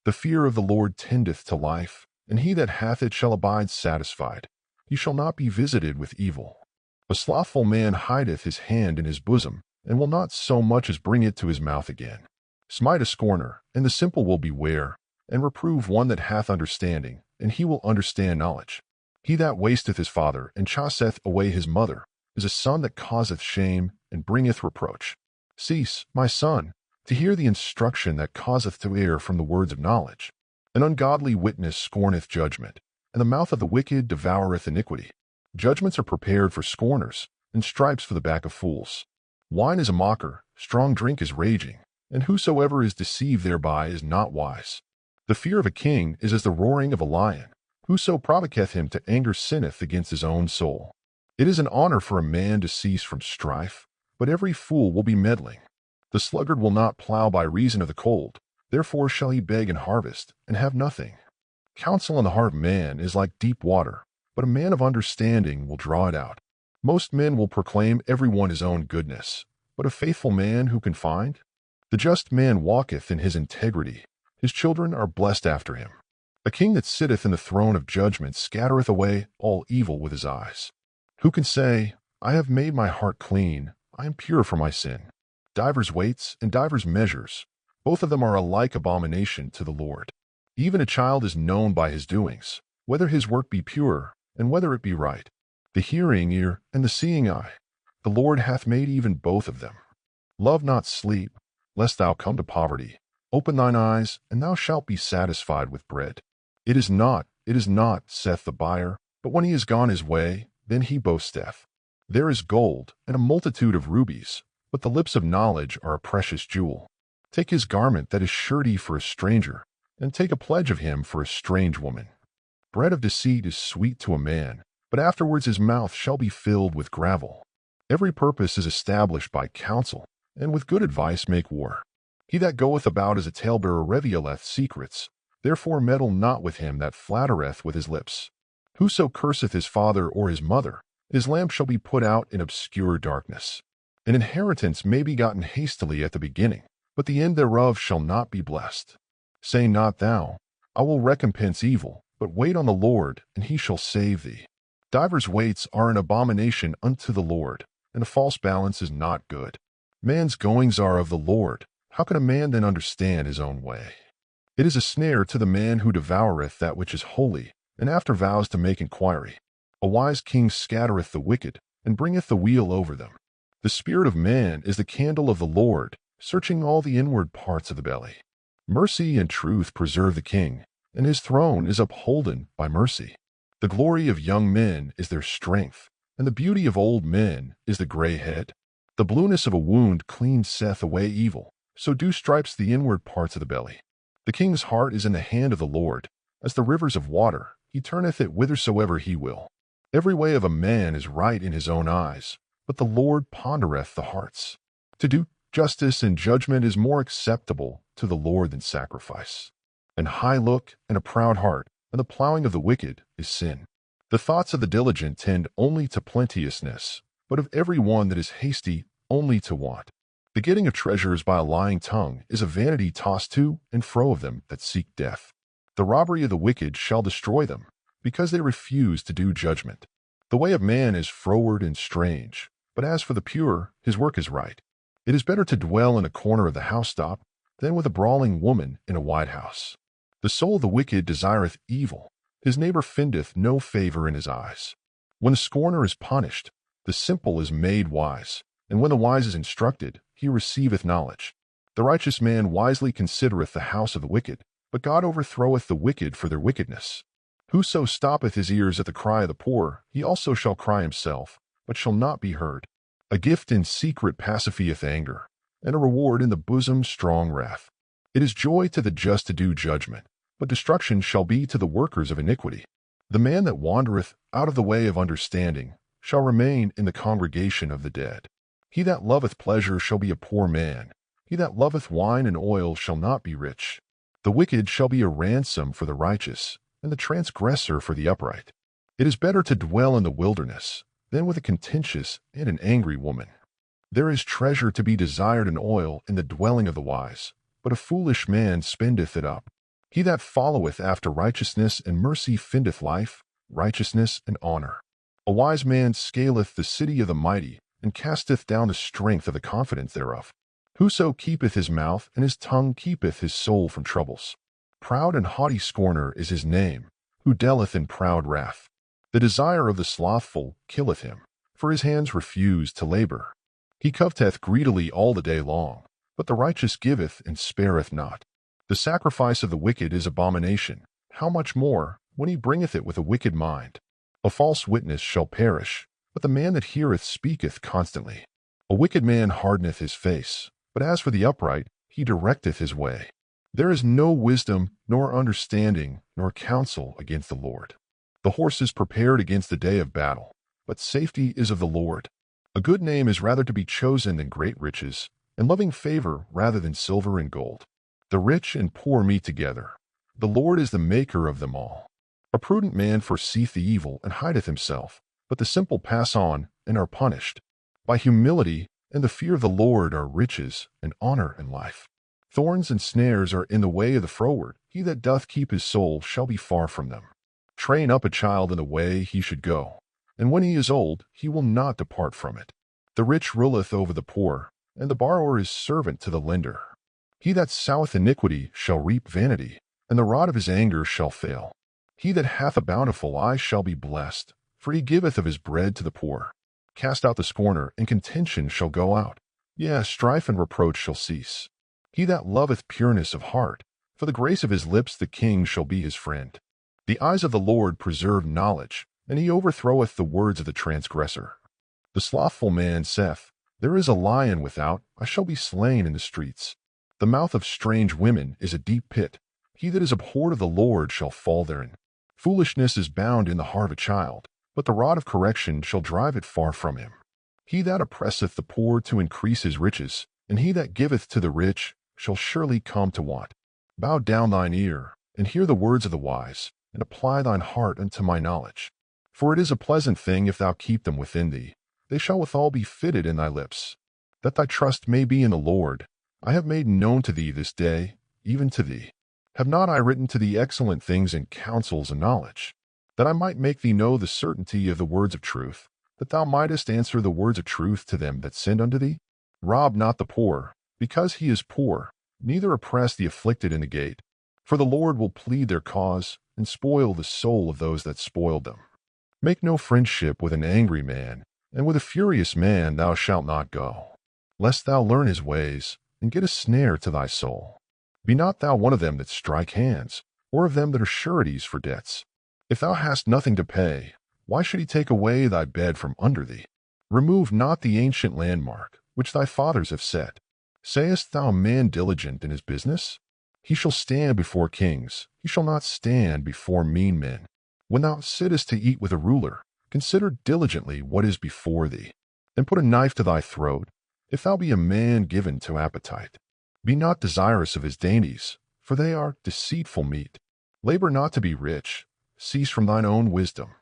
The fear of the Lord tendeth to life, and he that hath it shall abide satisfied. He shall not be visited with evil. A slothful man hideth his hand in his bosom, and will not so much as bring it to his mouth again. Smite a scorner, and the simple will beware, and reprove one that hath understanding, and he will understand knowledge. He that wasteth his father, and chaseth away his mother, is a son that causeth shame, and bringeth reproach. Cease, my son, to hear the instruction that causeth to err from the words of knowledge. An ungodly witness scorneth judgment, and the mouth of the wicked devoureth iniquity. Judgments are prepared for scorners, and stripes for the back of fools. Wine is a mocker, strong drink is raging, and whosoever is deceived thereby is not wise. The fear of a king is as the roaring of a lion. Whoso provoketh him to anger sinneth against his own soul. It is an honor for a man to cease from strife, but every fool will be meddling. The sluggard will not plow by reason of the cold, therefore shall he beg and harvest, and have nothing. Counsel in the heart of man is like deep water, but a man of understanding will draw it out. Most men will proclaim every one his own goodness, but a faithful man who can find? The just man walketh in his integrity, his children are blessed after him. A king that sitteth in the throne of judgment scattereth away all evil with his eyes. Who can say, I have made my heart clean, I am pure from my sin? Divers weights and divers measures, both of them are alike abomination to the Lord. Even a child is known by his doings, whether his work be pure, and whether it be right. The hearing ear and the seeing eye, the Lord hath made even both of them. Love not sleep, lest thou come to poverty. Open thine eyes, and thou shalt be satisfied with bread. It is not, saith the buyer, but when he is gone his way, then he boasteth. There is gold, and a multitude of rubies, but the lips of knowledge are a precious jewel. Take his garment that is surety for a stranger, and take a pledge of him for a strange woman. Bread of deceit is sweet to a man, but afterwards his mouth shall be filled with gravel. Every purpose is established by counsel, and with good advice make war. He that goeth about as a talebearer revealeth secrets, therefore meddle not with him that flattereth with his lips. Whoso curseth his father or his mother, his lamp shall be put out in obscure darkness. An inheritance may be gotten hastily at the beginning, but the end thereof shall not be blessed. Say not thou, I will recompense evil, but wait on the Lord, and he shall save thee. Divers weights are an abomination unto the Lord, and a false balance is not good. Man's goings are of the Lord. How can a man then understand his own way? It is a snare to the man who devoureth that which is holy, and after vows to make inquiry. A wise king scattereth the wicked, and bringeth the wheel over them. The spirit of man is the candle of the Lord, searching all the inward parts of the belly. Mercy and truth preserve the king, and his throne is upholden by mercy. The glory of young men is their strength, and the beauty of old men is the gray head. The blueness of a wound cleanseth away evil, so do stripes the inward parts of the belly. The king's heart is in the hand of the Lord, as the rivers of water, he turneth it whithersoever he will. Every way of a man is right in his own eyes, but the Lord pondereth the hearts. To do justice and judgment is more acceptable to the Lord than sacrifice. An high look and a proud heart, and the plowing of the wicked is sin. The thoughts of the diligent tend only to plenteousness, but of every one that is hasty only to want. The getting of treasures by a lying tongue is a vanity tossed to and fro of them that seek death. The robbery of the wicked shall destroy them, because they refuse to do judgment. The way of man is froward and strange, but as for the pure, his work is right. It is better to dwell in a corner of the housetop than with a brawling woman in a wide house. The soul of the wicked desireth evil, his neighbor findeth no favor in his eyes. When the scorner is punished, the simple is made wise, and when the wise is instructed, he receiveth knowledge. The righteous man wisely considereth the house of the wicked, but God overthroweth the wicked for their wickedness. Whoso stoppeth his ears at the cry of the poor, he also shall cry himself, but shall not be heard. A gift in secret pacifieth anger, and a reward in the bosom strong wrath. It is joy to the just to do judgment, but destruction shall be to the workers of iniquity. The man that wandereth out of the way of understanding shall remain in the congregation of the dead. He that loveth pleasure shall be a poor man. He that loveth wine and oil shall not be rich. The wicked shall be a ransom for the righteous, and the transgressor for the upright. It is better to dwell in the wilderness than with a contentious and an angry woman. There is treasure to be desired in oil in the dwelling of the wise, but a foolish man spendeth it up. He that followeth after righteousness and mercy findeth life, righteousness, and honor. A wise man scaleth the city of the mighty, and casteth down the strength of the confidence thereof. Whoso keepeth his mouth and his tongue keepeth his soul from troubles. Proud and haughty scorner is his name, who dealeth in proud wrath. The desire of the slothful killeth him, for his hands refuse to labor. He coveteth greedily all the day long, but the righteous giveth and spareth not. The sacrifice of the wicked is abomination. How much more, when he bringeth it with a wicked mind? A false witness shall perish, but the man that heareth speaketh constantly. A wicked man hardeneth his face, but as for the upright, he directeth his way. There is no wisdom, nor understanding, nor counsel against the Lord. The horse is prepared against the day of battle, but safety is of the Lord. A good name is rather to be chosen than great riches, and loving favor rather than silver and gold. The rich and poor meet together. The Lord is the maker of them all. A prudent man foreseeth the evil and hideth himself, but the simple pass on and are punished. By humility and the fear of the Lord are riches and honor and life. Thorns and snares are in the way of the froward. He that doth keep his soul shall be far from them. Train up a child in the way he should go, and when he is old, he will not depart from it. The rich ruleth over the poor, and the borrower is servant to the lender. He that soweth iniquity shall reap vanity, and the rod of his anger shall fail. He that hath a bountiful eye shall be blessed, for he giveth of his bread to the poor. Cast out the scorner, and contention shall go out. Yea, strife and reproach shall cease. He that loveth pureness of heart, for the grace of his lips the king shall be his friend. The eyes of the Lord preserve knowledge, and he overthroweth the words of the transgressor. The slothful man saith, There is a lion without, I shall be slain in the streets. The mouth of strange women is a deep pit. He that is abhorred of the Lord shall fall therein. Foolishness is bound in the heart of a child, but the rod of correction shall drive it far from him. He that oppresseth the poor to increase his riches, and he that giveth to the rich, shall surely come to want. Bow down thine ear, and hear the words of the wise, and apply thine heart unto my knowledge. For it is a pleasant thing if thou keep them within thee. They shall withal be fitted in thy lips. That thy trust may be in the Lord, I have made known to thee this day, even to thee. Have not I written to thee excellent things in counsels and knowledge, that I might make thee know the certainty of the words of truth, that thou mightest answer the words of truth to them that send unto thee? Rob not the poor, because he is poor, neither oppress the afflicted in the gate. For the Lord will plead their cause, and spoil the soul of those that spoiled them. Make no friendship with an angry man, and with a furious man thou shalt not go, lest thou learn his ways, and get a snare to thy soul. Be not thou one of them that strike hands, or of them that are sureties for debts. If thou hast nothing to pay, why should he take away thy bed from under thee? Remove not the ancient landmark, which thy fathers have set. Sayest thou a man diligent in his business? He shall stand before kings, he shall not stand before mean men. When thou sittest to eat with a ruler, consider diligently what is before thee, and put a knife to thy throat, if thou be a man given to appetite. Be not desirous of his dainties, for they are deceitful meat. Labor not to be rich, cease from thine own wisdom.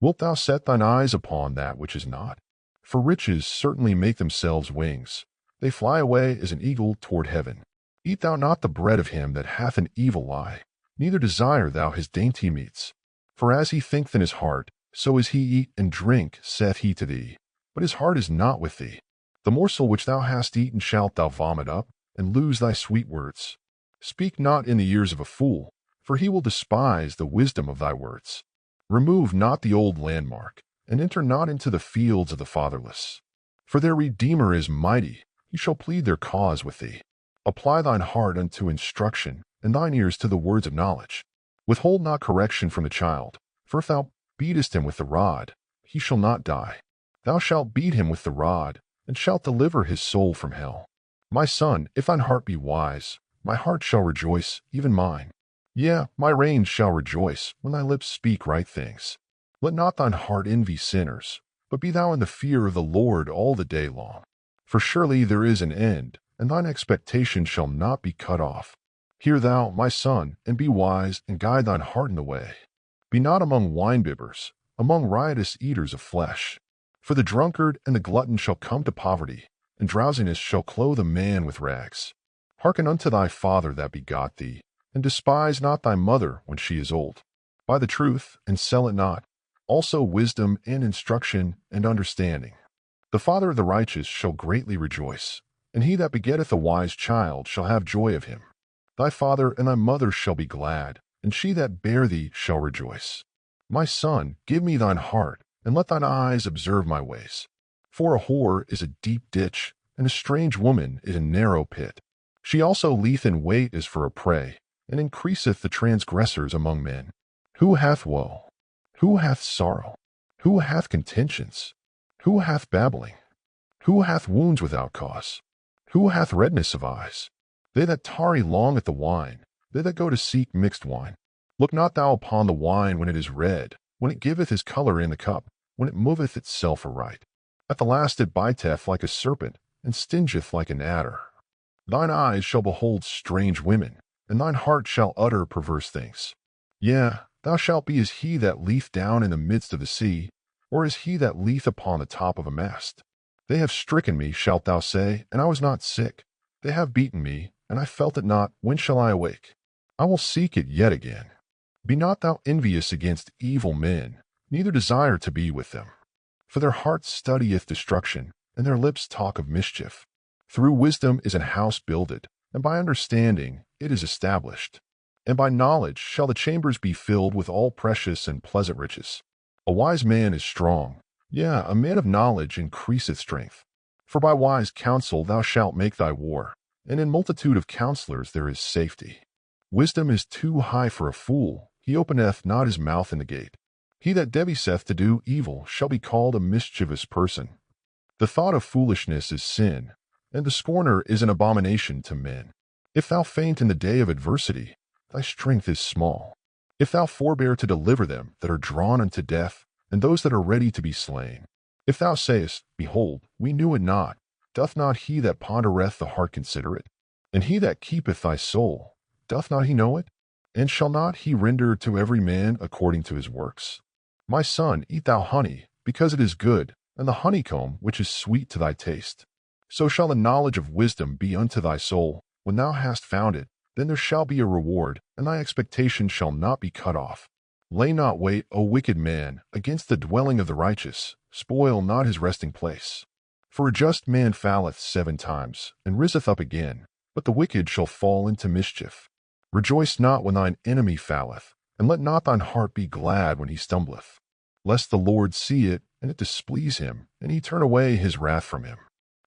Wilt thou set thine eyes upon that which is not? For riches certainly make themselves wings. They fly away as an eagle toward heaven. Eat thou not the bread of him that hath an evil eye, neither desire thou his dainty meats. For as he thinketh in his heart, so as he eat and drink, saith he to thee. But his heart is not with thee. The morsel which thou hast eaten shalt thou vomit up, and lose thy sweet words. Speak not in the ears of a fool, for he will despise the wisdom of thy words. Remove not the old landmark, and enter not into the fields of the fatherless. For their Redeemer is mighty, he shall plead their cause with thee. Apply thine heart unto instruction, and thine ears to the words of knowledge. Withhold not correction from the child, for if thou beatest him with the rod, he shall not die. Thou shalt beat him with the rod, and shalt deliver his soul from hell. My son, if thine heart be wise, my heart shall rejoice, even mine. Yea, my reins shall rejoice, when thy lips speak right things. Let not thine heart envy sinners, but be thou in the fear of the Lord all the day long. For surely there is an end, and thine expectation shall not be cut off. Hear thou, my son, and be wise, and guide thine heart in the way. Be not among winebibbers, among riotous eaters of flesh. For the drunkard and the glutton shall come to poverty, and drowsiness shall clothe a man with rags. Hearken unto thy father that begot thee, and despise not thy mother when she is old. Buy the truth, and sell it not, also wisdom and instruction and understanding. The father of the righteous shall greatly rejoice, and he that begetteth a wise child shall have joy of him. Thy father and thy mother shall be glad, and she that bare thee shall rejoice. My son, give me thine heart, and let thine eyes observe my ways. For a whore is a deep ditch, and a strange woman is a narrow pit. She also lieth in wait as for a prey, and increaseth the transgressors among men. Who hath woe? Who hath sorrow? Who hath contentions? Who hath babbling? Who hath wounds without cause? Who hath redness of eyes? They that tarry long at the wine, they that go to seek mixed wine. Look not thou upon the wine when it is red, when it giveth his color in the cup, when it moveth itself aright. At the last it biteth like a serpent, and stingeth like an adder. Thine eyes shall behold strange women, and thine heart shall utter perverse things. Yea, thou shalt be as he that leeth down in the midst of the sea, or as he that leeth upon the top of a mast. They have stricken me, shalt thou say, and I was not sick. They have beaten me, and I felt it not. When shall I awake? I will seek it yet again. Be not thou envious against evil men, neither desire to be with them. For their heart studieth destruction, and their lips talk of mischief. Through wisdom is an house builded, and by understanding it is established. And by knowledge shall the chambers be filled with all precious and pleasant riches. A wise man is strong, yea, a man of knowledge increaseth strength. For by wise counsel thou shalt make thy war, and in multitude of counselors there is safety. Wisdom is too high for a fool, he openeth not his mouth in the gate. He that deviseth to do evil shall be called a mischievous person. The thought of foolishness is sin, and the scorner is an abomination to men. If thou faint in the day of adversity, thy strength is small. If thou forbear to deliver them that are drawn unto death, and those that are ready to be slain. If thou sayest, Behold, we knew it not, doth not he that pondereth the heart consider it? And he that keepeth thy soul, doth not he know it? And shall not he render to every man according to his works? My son, eat thou honey, because it is good, and the honeycomb which is sweet to thy taste. So shall the knowledge of wisdom be unto thy soul. When thou hast found it, then there shall be a reward, and thy expectation shall not be cut off. Lay not wait, O wicked man, against the dwelling of the righteous. Spoil not his resting place. For a just man falleth 7 times, and riseth up again, but the wicked shall fall into mischief. Rejoice not when thine enemy falleth, and let not thine heart be glad when he stumbleth. Lest the Lord see it, and it displease him, and he turn away his wrath from him.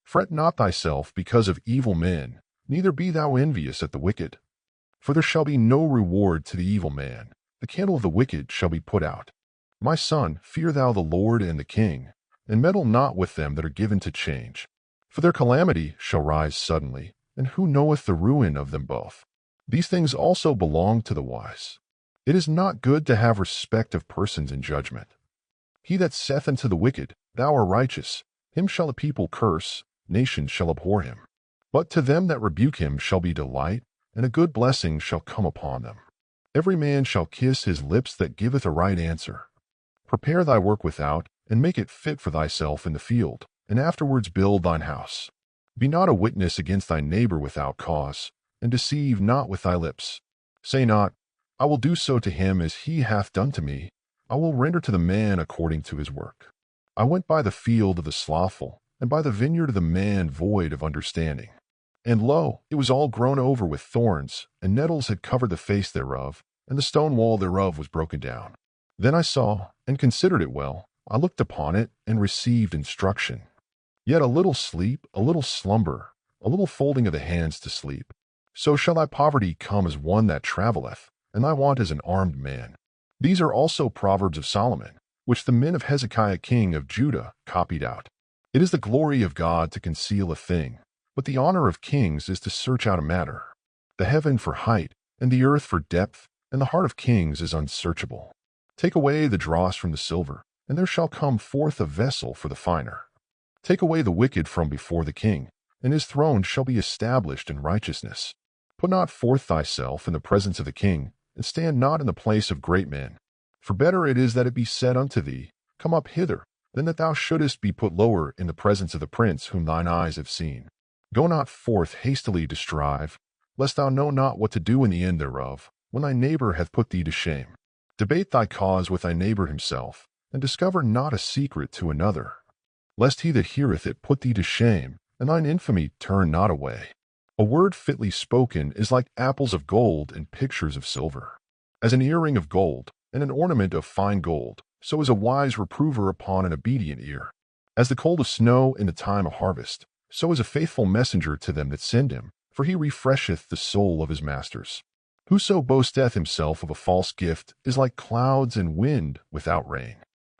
Fret not thyself because of evil men, neither be thou envious at the wicked. For there shall be no reward to the evil man, the candle of the wicked shall be put out. My son, fear thou the Lord and the king, and meddle not with them that are given to change. For their calamity shall rise suddenly, and who knoweth the ruin of them both? These things also belong to the wise. It is not good to have respect of persons in judgment. He that saith unto the wicked, Thou art righteous, him shall a people curse, nations shall abhor him. But to them that rebuke him shall be delight, and a good blessing shall come upon them. Every man shall kiss his lips that giveth a right answer. Prepare thy work without, and make it fit for thyself in the field, and afterwards build thine house. Be not a witness against thy neighbor without cause, and deceive not with thy lips. Say not, I will do so to him as he hath done to me. I will render to the man according to his work. I went by the field of the slothful, and by the vineyard of the man void of understanding. And lo, it was all grown over with thorns, and nettles had covered the face thereof, and the stone wall thereof was broken down. Then I saw, and considered it well. I looked upon it, and received instruction. Yet a little sleep, a little slumber, a little folding of the hands to sleep. So shall thy poverty come as one that travelleth, and thy want is an armed man. These are also proverbs of Solomon, which the men of Hezekiah king of Judah copied out. It is the glory of God to conceal a thing, but the honor of kings is to search out a matter. The heaven for height, and the earth for depth, and the heart of kings is unsearchable. Take away the dross from the silver, and there shall come forth a vessel for the finer. Take away the wicked from before the king, and his throne shall be established in righteousness. Put not forth thyself in the presence of the king, and stand not in the place of great men. For better it is that it be said unto thee, Come up hither, than that thou shouldest be put lower in the presence of the prince whom thine eyes have seen. Go not forth hastily to strive, lest thou know not what to do in the end thereof, when thy neighbor hath put thee to shame. Debate thy cause with thy neighbor himself, and discover not a secret to another, lest he that heareth it put thee to shame, and thine infamy turn not away. A word fitly spoken is like apples of gold and pictures of silver. As an earring of gold, and an ornament of fine gold, so is a wise reprover upon an obedient ear. As the cold of snow in the time of harvest, so is a faithful messenger to them that send him, for he refresheth the soul of his masters. Whoso boasteth himself of a false gift is like clouds and wind without rain.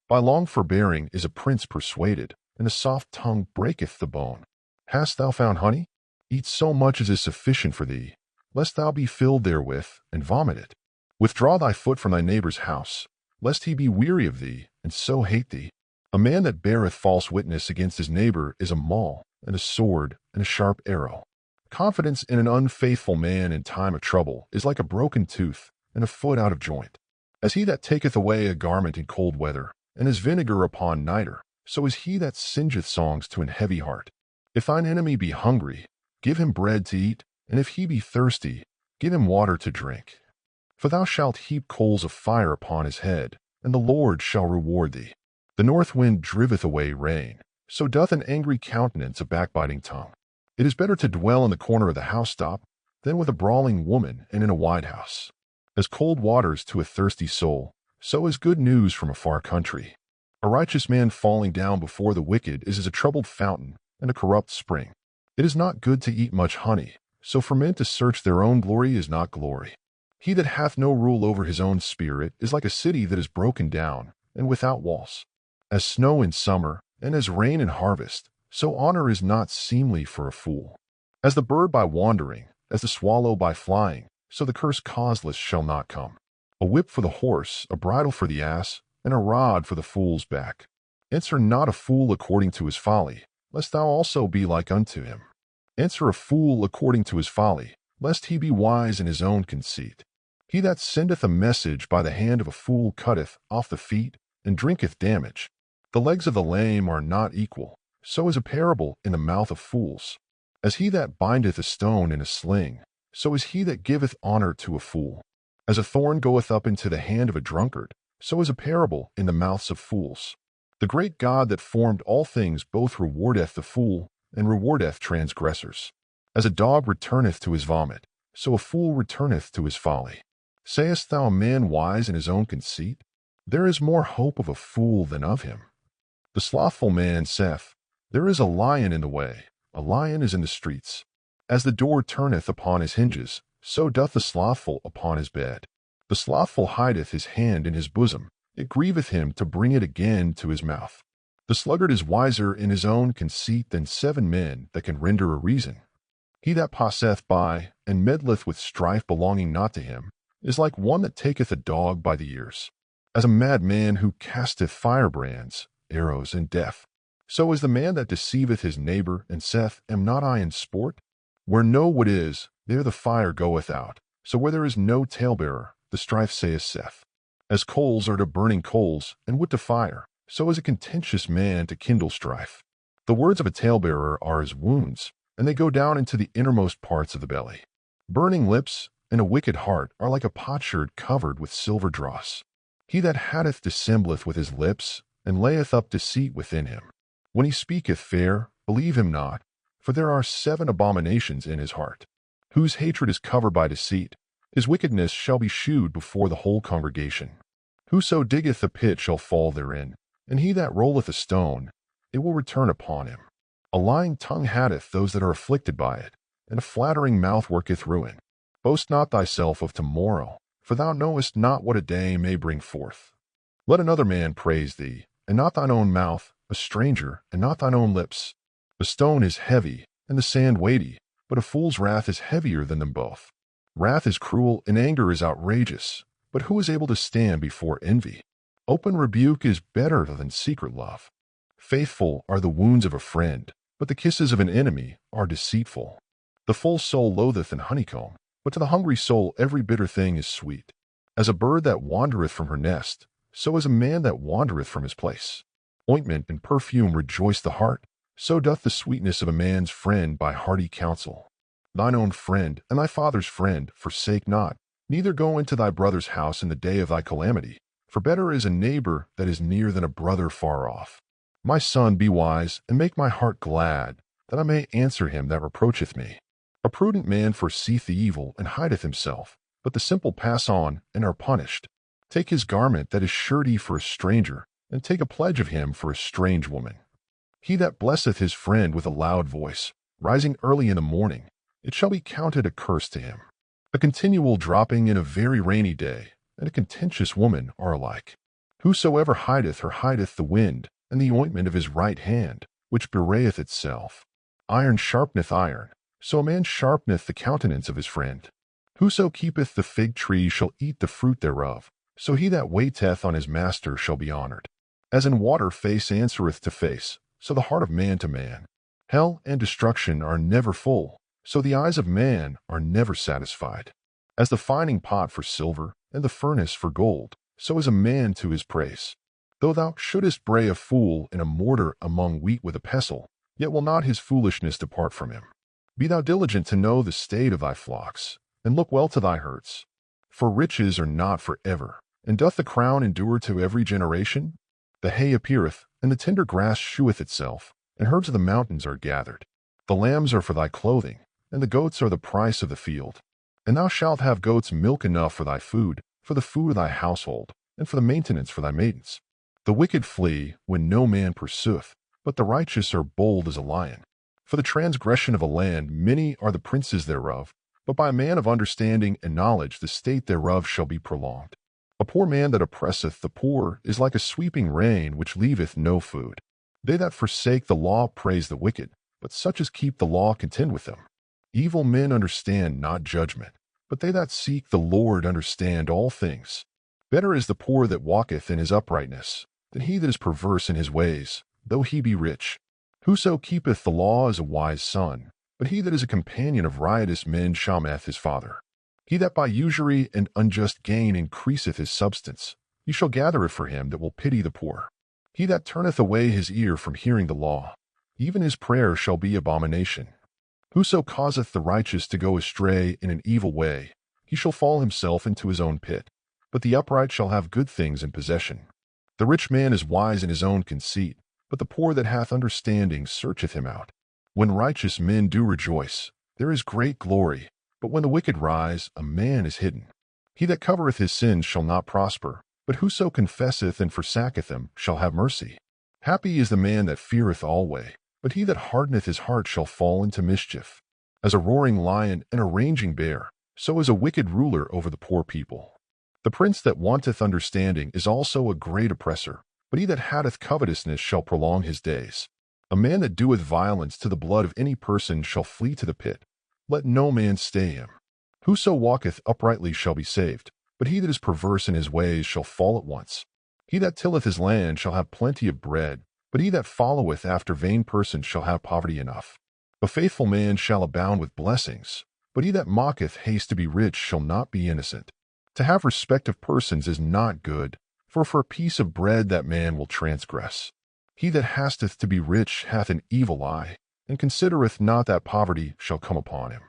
By long forbearing is a prince persuaded, and a soft tongue breaketh the bone. Hast thou found honey? Eat so much as is sufficient for thee, lest thou be filled therewith, and vomit it. Withdraw thy foot from thy neighbor's house, lest he be weary of thee, and so hate thee. A man that beareth false witness against his neighbor is a maul, and a sword, and a sharp arrow. Confidence in an unfaithful man in time of trouble is like a broken tooth, and a foot out of joint. As he that taketh away a garment in cold weather, and as vinegar upon nitre, so is he that singeth songs to an heavy heart. If thine enemy be hungry, give him bread to eat, and if he be thirsty, give him water to drink. For thou shalt heap coals of fire upon his head, and the Lord shall reward thee. The north wind driveth away rain, so doth an angry countenance a backbiting tongue. It is better to dwell in the corner of the housetop than with a brawling woman and in a wide house. As cold waters to a thirsty soul, so is good news from a far country. A righteous man falling down before the wicked is as a troubled fountain and a corrupt spring. It is not good to eat much honey, so for men to search their own glory is not glory. He that hath no rule over his own spirit is like a city that is broken down and without walls. As snow in summer and as rain in harvest, so honor is not seemly for a fool. As the bird by wandering, as the swallow by flying, so the curse causeless shall not come. A whip for the horse, a bridle for the ass, and a rod for the fool's back. Answer not a fool according to his folly, lest thou also be like unto him. Answer a fool according to his folly, lest he be wise in his own conceit. He that sendeth a message by the hand of a fool cutteth off the feet, and drinketh damage. The legs of the lame are not equal, so is a parable in the mouth of fools. As he that bindeth a stone in a sling, so is he that giveth honor to a fool. As a thorn goeth up into the hand of a drunkard, so is a parable in the mouths of fools. The great God that formed all things both rewardeth the fool, and rewardeth transgressors. As a dog returneth to his vomit, so a fool returneth to his folly. Sayest thou a man wise in his own conceit? There is more hope of a fool than of him. The slothful man saith, There is a lion in the way, a lion is in the streets. As the door turneth upon his hinges, so doth the slothful upon his bed. The slothful hideth his hand in his bosom, it grieveth him to bring it again to his mouth. The sluggard is wiser in his own conceit than 7 men that can render a reason. He that passeth by, and meddleth with strife belonging not to him, is like one that taketh a dog by the ears. As a madman who casteth firebrands, arrows, and death, so is the man that deceiveth his neighbor, and saith, Am not I in sport? Where no wood is, there the fire goeth out. So where there is no talebearer, the strife saith Seth. As coals are to burning coals, and wood to fire, so is a contentious man to kindle strife. The words of a talebearer are as wounds, and they go down into the innermost parts of the belly. Burning lips and a wicked heart are like a potsherd covered with silver dross. He that hatteth dissembleth with his lips, and layeth up deceit within him. When he speaketh fair, believe him not, for there are 7 abominations in his heart. Whose hatred is covered by deceit, his wickedness shall be shewed before the whole congregation. Whoso diggeth a pit shall fall therein, and he that rolleth a stone, it will return upon him. A lying tongue hatteth those that are afflicted by it, and a flattering mouth worketh ruin. Boast not thyself of tomorrow, for thou knowest not what a day may bring forth. Let another man praise thee, and not thine own mouth, a stranger, and not thine own lips. A stone is heavy, and the sand weighty, but a fool's wrath is heavier than them both. Wrath is cruel, and anger is outrageous, but who is able to stand before envy? Open rebuke is better than secret love. Faithful are the wounds of a friend, but the kisses of an enemy are deceitful. The full soul loatheth an honeycomb, but to the hungry soul every bitter thing is sweet. As a bird that wandereth from her nest, so is a man that wandereth from his place. Ointment and perfume rejoice the heart, so doth the sweetness of a man's friend by hearty counsel. Thine own friend and thy father's friend forsake not, neither go into thy brother's house in the day of thy calamity, for better is a neighbor that is near than a brother far off. My son, be wise, and make my heart glad, that I may answer him that reproacheth me. A prudent man foreseeth the evil, and hideth himself, but the simple pass on, and are punished. Take his garment that is surety for a stranger, and take a pledge of him for a strange woman. He that blesseth his friend with a loud voice, rising early in the morning, it shall be counted a curse to him. A continual dropping in a very rainy day, and a contentious woman are alike. Whosoever hideth her hideth the wind, and the ointment of his right hand, which bewrayeth itself. Iron sharpeneth iron, so a man sharpeneth the countenance of his friend. Whoso keepeth the fig tree shall eat the fruit thereof, so he that waiteth on his master shall be honored. As in water face answereth to face, so the heart of man to man. Hell and destruction are never full, so the eyes of man are never satisfied. As the fining pot for silver, and the furnace for gold, so is a man to his praise. Though thou shouldest bray a fool in a mortar among wheat with a pestle, yet will not his foolishness depart from him. Be thou diligent to know the state of thy flocks, and look well to thy herds. For riches are not for ever, and doth the crown endure to every generation? The hay appeareth, and the tender grass sheweth itself, and herbs of the mountains are gathered. The lambs are for thy clothing, and the goats are the price of the field. And thou shalt have goats' milk enough for thy food, for the food of thy household, and for the maintenance for thy maidens. The wicked flee when no man pursueth, but the righteous are bold as a lion. For the transgression of a land many are the princes thereof, but by a man of understanding and knowledge the state thereof shall be prolonged. A poor man that oppresseth the poor is like a sweeping rain which leaveth no food. They that forsake the law praise the wicked, but such as keep the law contend with them. Evil men understand not judgment, but they that seek the Lord understand all things. Better is the poor that walketh in his uprightness, than he that is perverse in his ways, though he be rich. Whoso keepeth the law is a wise son, but he that is a companion of riotous men shameth his father. He that by usury and unjust gain increaseth his substance, ye shall gather it for him that will pity the poor. He that turneth away his ear from hearing the law, even his prayer shall be abomination. Whoso causeth the righteous to go astray in an evil way, he shall fall himself into his own pit, but the upright shall have good things in possession. The rich man is wise in his own conceit, but the poor that hath understanding searcheth him out. When righteous men do rejoice, there is great glory, but when the wicked rise, a man is hidden. He that covereth his sins shall not prosper, but whoso confesseth and forsaketh them shall have mercy. Happy is the man that feareth alway, but he that hardeneth his heart shall fall into mischief. As a roaring lion and a raging bear, so is a wicked ruler over the poor people. The prince that wanteth understanding is also a great oppressor, but he that hateth covetousness shall prolong his days. A man that doeth violence to the blood of any person shall flee to the pit. Let no man stay him. Whoso walketh uprightly shall be saved, but he that is perverse in his ways shall fall at once. He that tilleth his land shall have plenty of bread, but he that followeth after vain persons shall have poverty enough. A faithful man shall abound with blessings, but he that mocketh haste to be rich shall not be innocent. To have respect of persons is not good, for a piece of bread that man will transgress. He that hasteth to be rich hath an evil eye, and considereth not that poverty shall come upon him.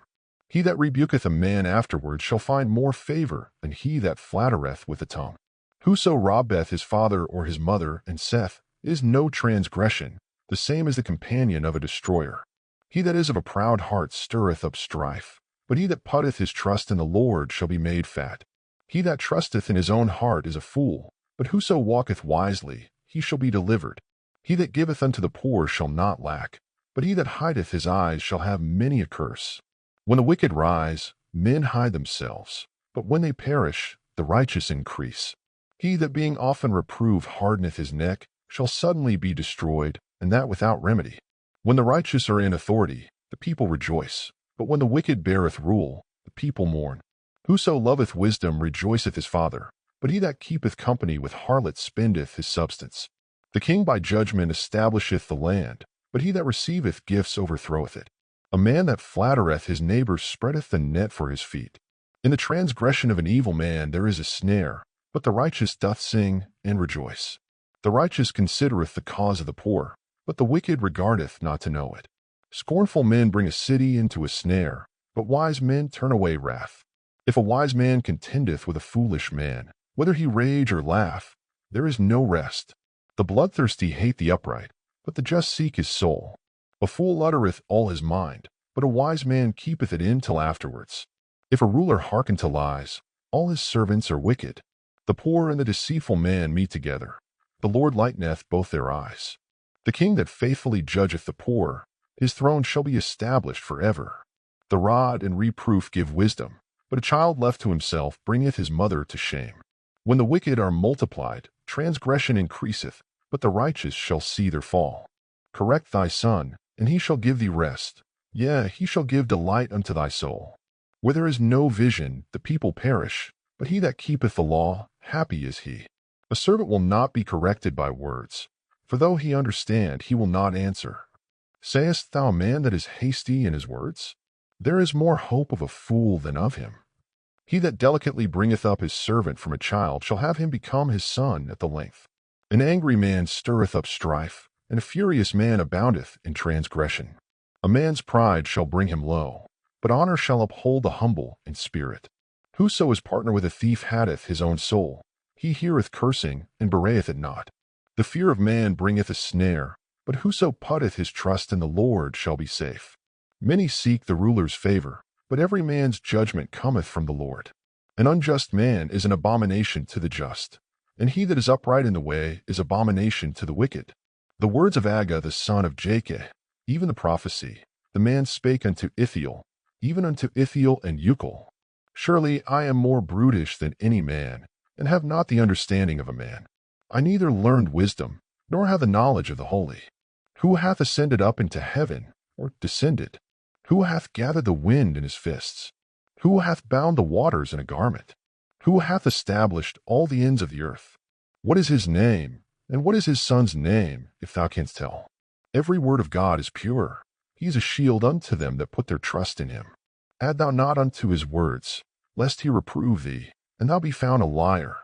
He that rebuketh a man afterward shall find more favor than he that flattereth with the tongue. Whoso robbeth his father or his mother and saith, is no transgression, the same as the companion of a destroyer. He that is of a proud heart stirreth up strife, but he that putteth his trust in the Lord shall be made fat. He that trusteth in his own heart is a fool, but whoso walketh wisely, he shall be delivered. He that giveth unto the poor shall not lack, but he that hideth his eyes shall have many a curse. When the wicked rise, men hide themselves, but when they perish, the righteous increase. He that being often reproved hardeneth his neck shall suddenly be destroyed, and that without remedy. When the righteous are in authority, the people rejoice, but when the wicked beareth rule, the people mourn. Whoso loveth wisdom rejoiceth his father, but he that keepeth company with harlots spendeth his substance. The king by judgment establisheth the land, but he that receiveth gifts overthroweth it. A man that flattereth his neighbor spreadeth the net for his feet. In the transgression of an evil man there is a snare, but the righteous doth sing and rejoice. The righteous considereth the cause of the poor, but the wicked regardeth not to know it. Scornful men bring a city into a snare, but wise men turn away wrath. If a wise man contendeth with a foolish man, whether he rage or laugh, there is no rest. The bloodthirsty hate the upright, but the just seek his soul. A fool uttereth all his mind, but a wise man keepeth it in till afterwards. If a ruler hearken to lies, all his servants are wicked. The poor and the deceitful man meet together. The Lord lighteneth both their eyes. The king that faithfully judgeth the poor, his throne shall be established forever. The rod and reproof give wisdom, but a child left to himself bringeth his mother to shame. When the wicked are multiplied, transgression increaseth, but the righteous shall see their fall. Correct thy son, and he shall give thee rest. Yea, he shall give delight unto thy soul. Where there is no vision, the people perish, but he that keepeth the law, happy is he. A servant will not be corrected by words, for though he understand, he will not answer. Sayest thou a man that is hasty in his words? There is more hope of a fool than of him. He that delicately bringeth up his servant from a child shall have him become his son at the length. An angry man stirreth up strife, and a furious man aboundeth in transgression. A man's pride shall bring him low, but honor shall uphold the humble in spirit. Whoso is partner with a thief hateth his own soul. He heareth cursing, and bewrayeth it not. The fear of man bringeth a snare, but whoso putteth his trust in the Lord shall be safe. Many seek the ruler's favor, but every man's judgment cometh from the Lord. An unjust man is an abomination to the just, and he that is upright in the way is abomination to the wicked. The words of Agag the son of Jakeh, even the prophecy, the man spake unto Ithiel, even unto Ithiel and Ucal. Surely I am more brutish than any man, and have not the understanding of a man. I neither learned wisdom, nor have the knowledge of the holy. Who hath ascended up into heaven, or descended? Who hath gathered the wind in his fists? Who hath bound the waters in a garment? Who hath established all the ends of the earth? What is his name, and what is his son's name, if thou canst tell? Every word of God is pure. He is a shield unto them that put their trust in him. Add thou not unto his words, lest he reprove thee, and thou be found a liar.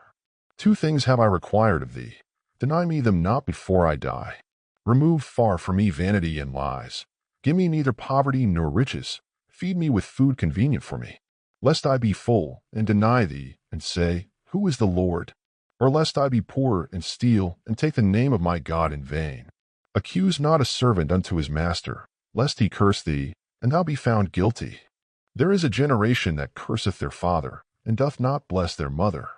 2 things have I required of thee. Deny me them not before I die. Remove far from me vanity and lies. Give me neither poverty nor riches. Feed me with food convenient for me. Lest I be full, and deny thee, and say, Who is the Lord? Or lest I be poor, and steal, and take the name of my God in vain. Accuse not a servant unto his master, lest he curse thee, and thou be found guilty. There is a generation that curseth their father, and doth not bless their mother.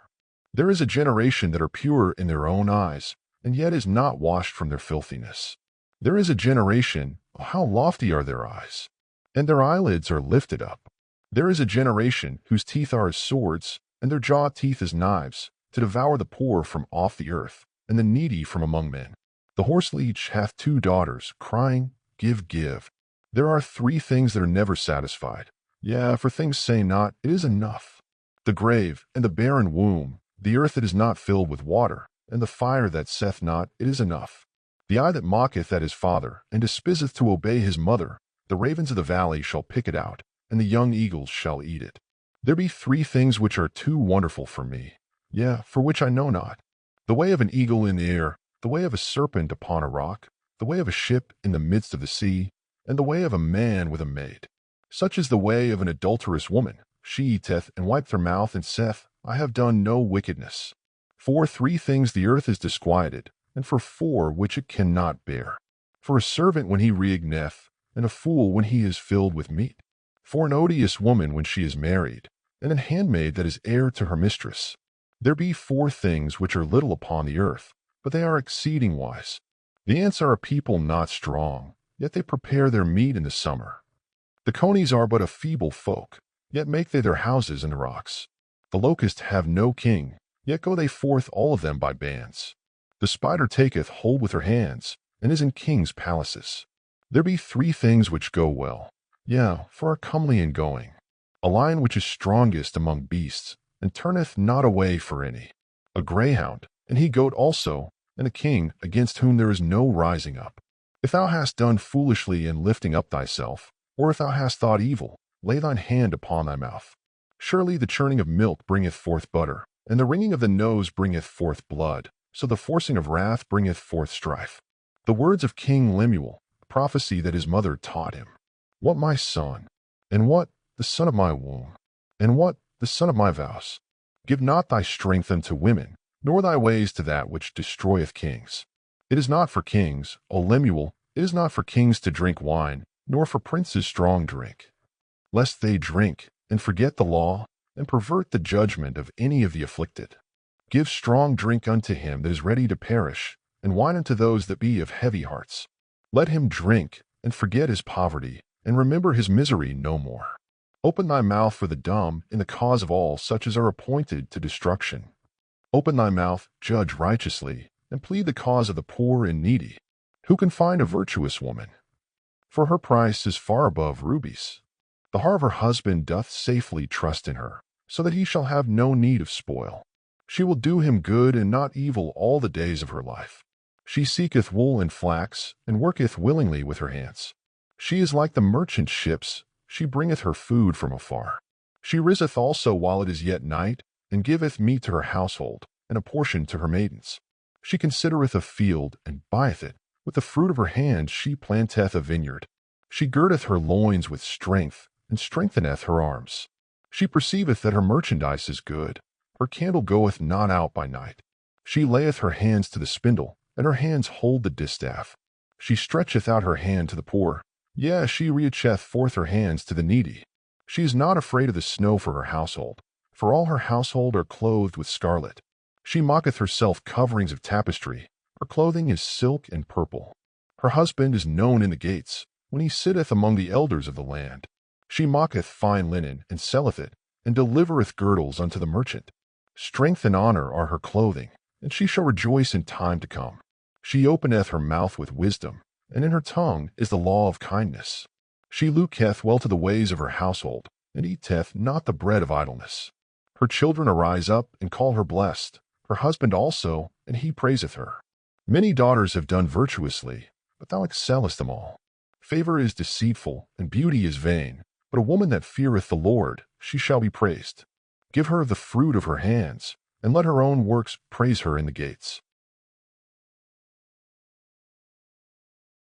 There is a generation that are pure in their own eyes, and yet is not washed from their filthiness. There is a generation, how lofty are their eyes, and their eyelids are lifted up. There is a generation whose teeth are as swords, and their jaw teeth as knives, to devour the poor from off the earth, and the needy from among men. The horseleech hath 2 daughters, crying, Give, give. There are 3 things that are never satisfied. Yea, for things say not, It is enough. The grave, and the barren womb, the earth that is not filled with water, and the fire that saith not, It is enough. The eye that mocketh at his father, and despiseth to obey his mother, the ravens of the valley shall pick it out, and the young eagles shall eat it. There be 3 things which are too wonderful for me, yea, for which I know not. The way of an eagle in the air, the way of a serpent upon a rock, the way of a ship in the midst of the sea, and the way of a man with a maid. Such is the way of an adulterous woman. She eateth, and wipeth her mouth, and saith, I have done no wickedness. For 3 things the earth is disquieted, and for 4 which it cannot bear. For a servant when he reigneth, and a fool when he is filled with meat. For an odious woman when she is married, and an handmaid that is heir to her mistress. There be 4 things which are little upon the earth, but they are exceeding wise. The ants are a people not strong, yet they prepare their meat in the summer. The conies are but a feeble folk, yet make they their houses in the rocks. The locusts have no king, yet go they forth all of them by bands. The spider taketh hold with her hands, and is in kings' palaces. There be three things which go well, yea, for are comely in going. A lion which is strongest among beasts, and turneth not away for any. A greyhound, and he goat also, and a king against whom there is no rising up. If thou hast done foolishly in lifting up thyself, or if thou hast thought evil, lay thine hand upon thy mouth. Surely the churning of milk bringeth forth butter, and the wringing of the nose bringeth forth blood, so the forcing of wrath bringeth forth strife. The words of King Lemuel, a prophecy that his mother taught him. What, my son? And what, the son of my womb? And what, the son of my vows? Give not thy strength unto women, nor thy ways to that which destroyeth kings. It is not for kings, O Lemuel, it is not for kings to drink wine, nor for princes strong drink, lest they drink, and forget the law, and pervert the judgment of any of the afflicted. Give strong drink unto him that is ready to perish, and wine unto those that be of heavy hearts. Let him drink, and forget his poverty, and remember his misery no more. Open thy mouth for the dumb in the cause of all such as are appointed to destruction. Open thy mouth, judge righteously, and plead the cause of the poor and needy. Who can find a virtuous woman? For her price is far above rubies. The heart of her husband doth safely trust in her, so that he shall have no need of spoil. She will do him good and not evil all the days of her life. She seeketh wool and flax, and worketh willingly with her hands. She is like the merchant ships, she bringeth her food from afar. She riseth also while it is yet night, and giveth meat to her household, and a portion to her maidens. She considereth a field, and buyeth it. With the fruit of her hand she planteth a vineyard. She girdeth her loins with strength, and strengtheneth her arms. She perceiveth that her merchandise is good. Her candle goeth not out by night. She layeth her hands to the spindle, and her hands hold the distaff. She stretcheth out her hand to the poor. Yea, she reacheth forth her hands to the needy. She is not afraid of the snow for her household, for all her household are clothed with scarlet. She mocketh herself coverings of tapestry. Her clothing is silk and purple. Her husband is known in the gates, when he sitteth among the elders of the land. She mocketh fine linen, and selleth it, and delivereth girdles unto the merchant. Strength and honor are her clothing, and she shall rejoice in time to come. She openeth her mouth with wisdom, and in her tongue is the law of kindness. She looketh well to the ways of her household, and eateth not the bread of idleness. Her children arise up and call her blessed, her husband also, and he praiseth her. Many daughters have done virtuously, but thou excellest them all. Favor is deceitful, and beauty is vain, but a woman that feareth the Lord, she shall be praised. Give her of the fruit of her hands, and let her own works praise her in the gates.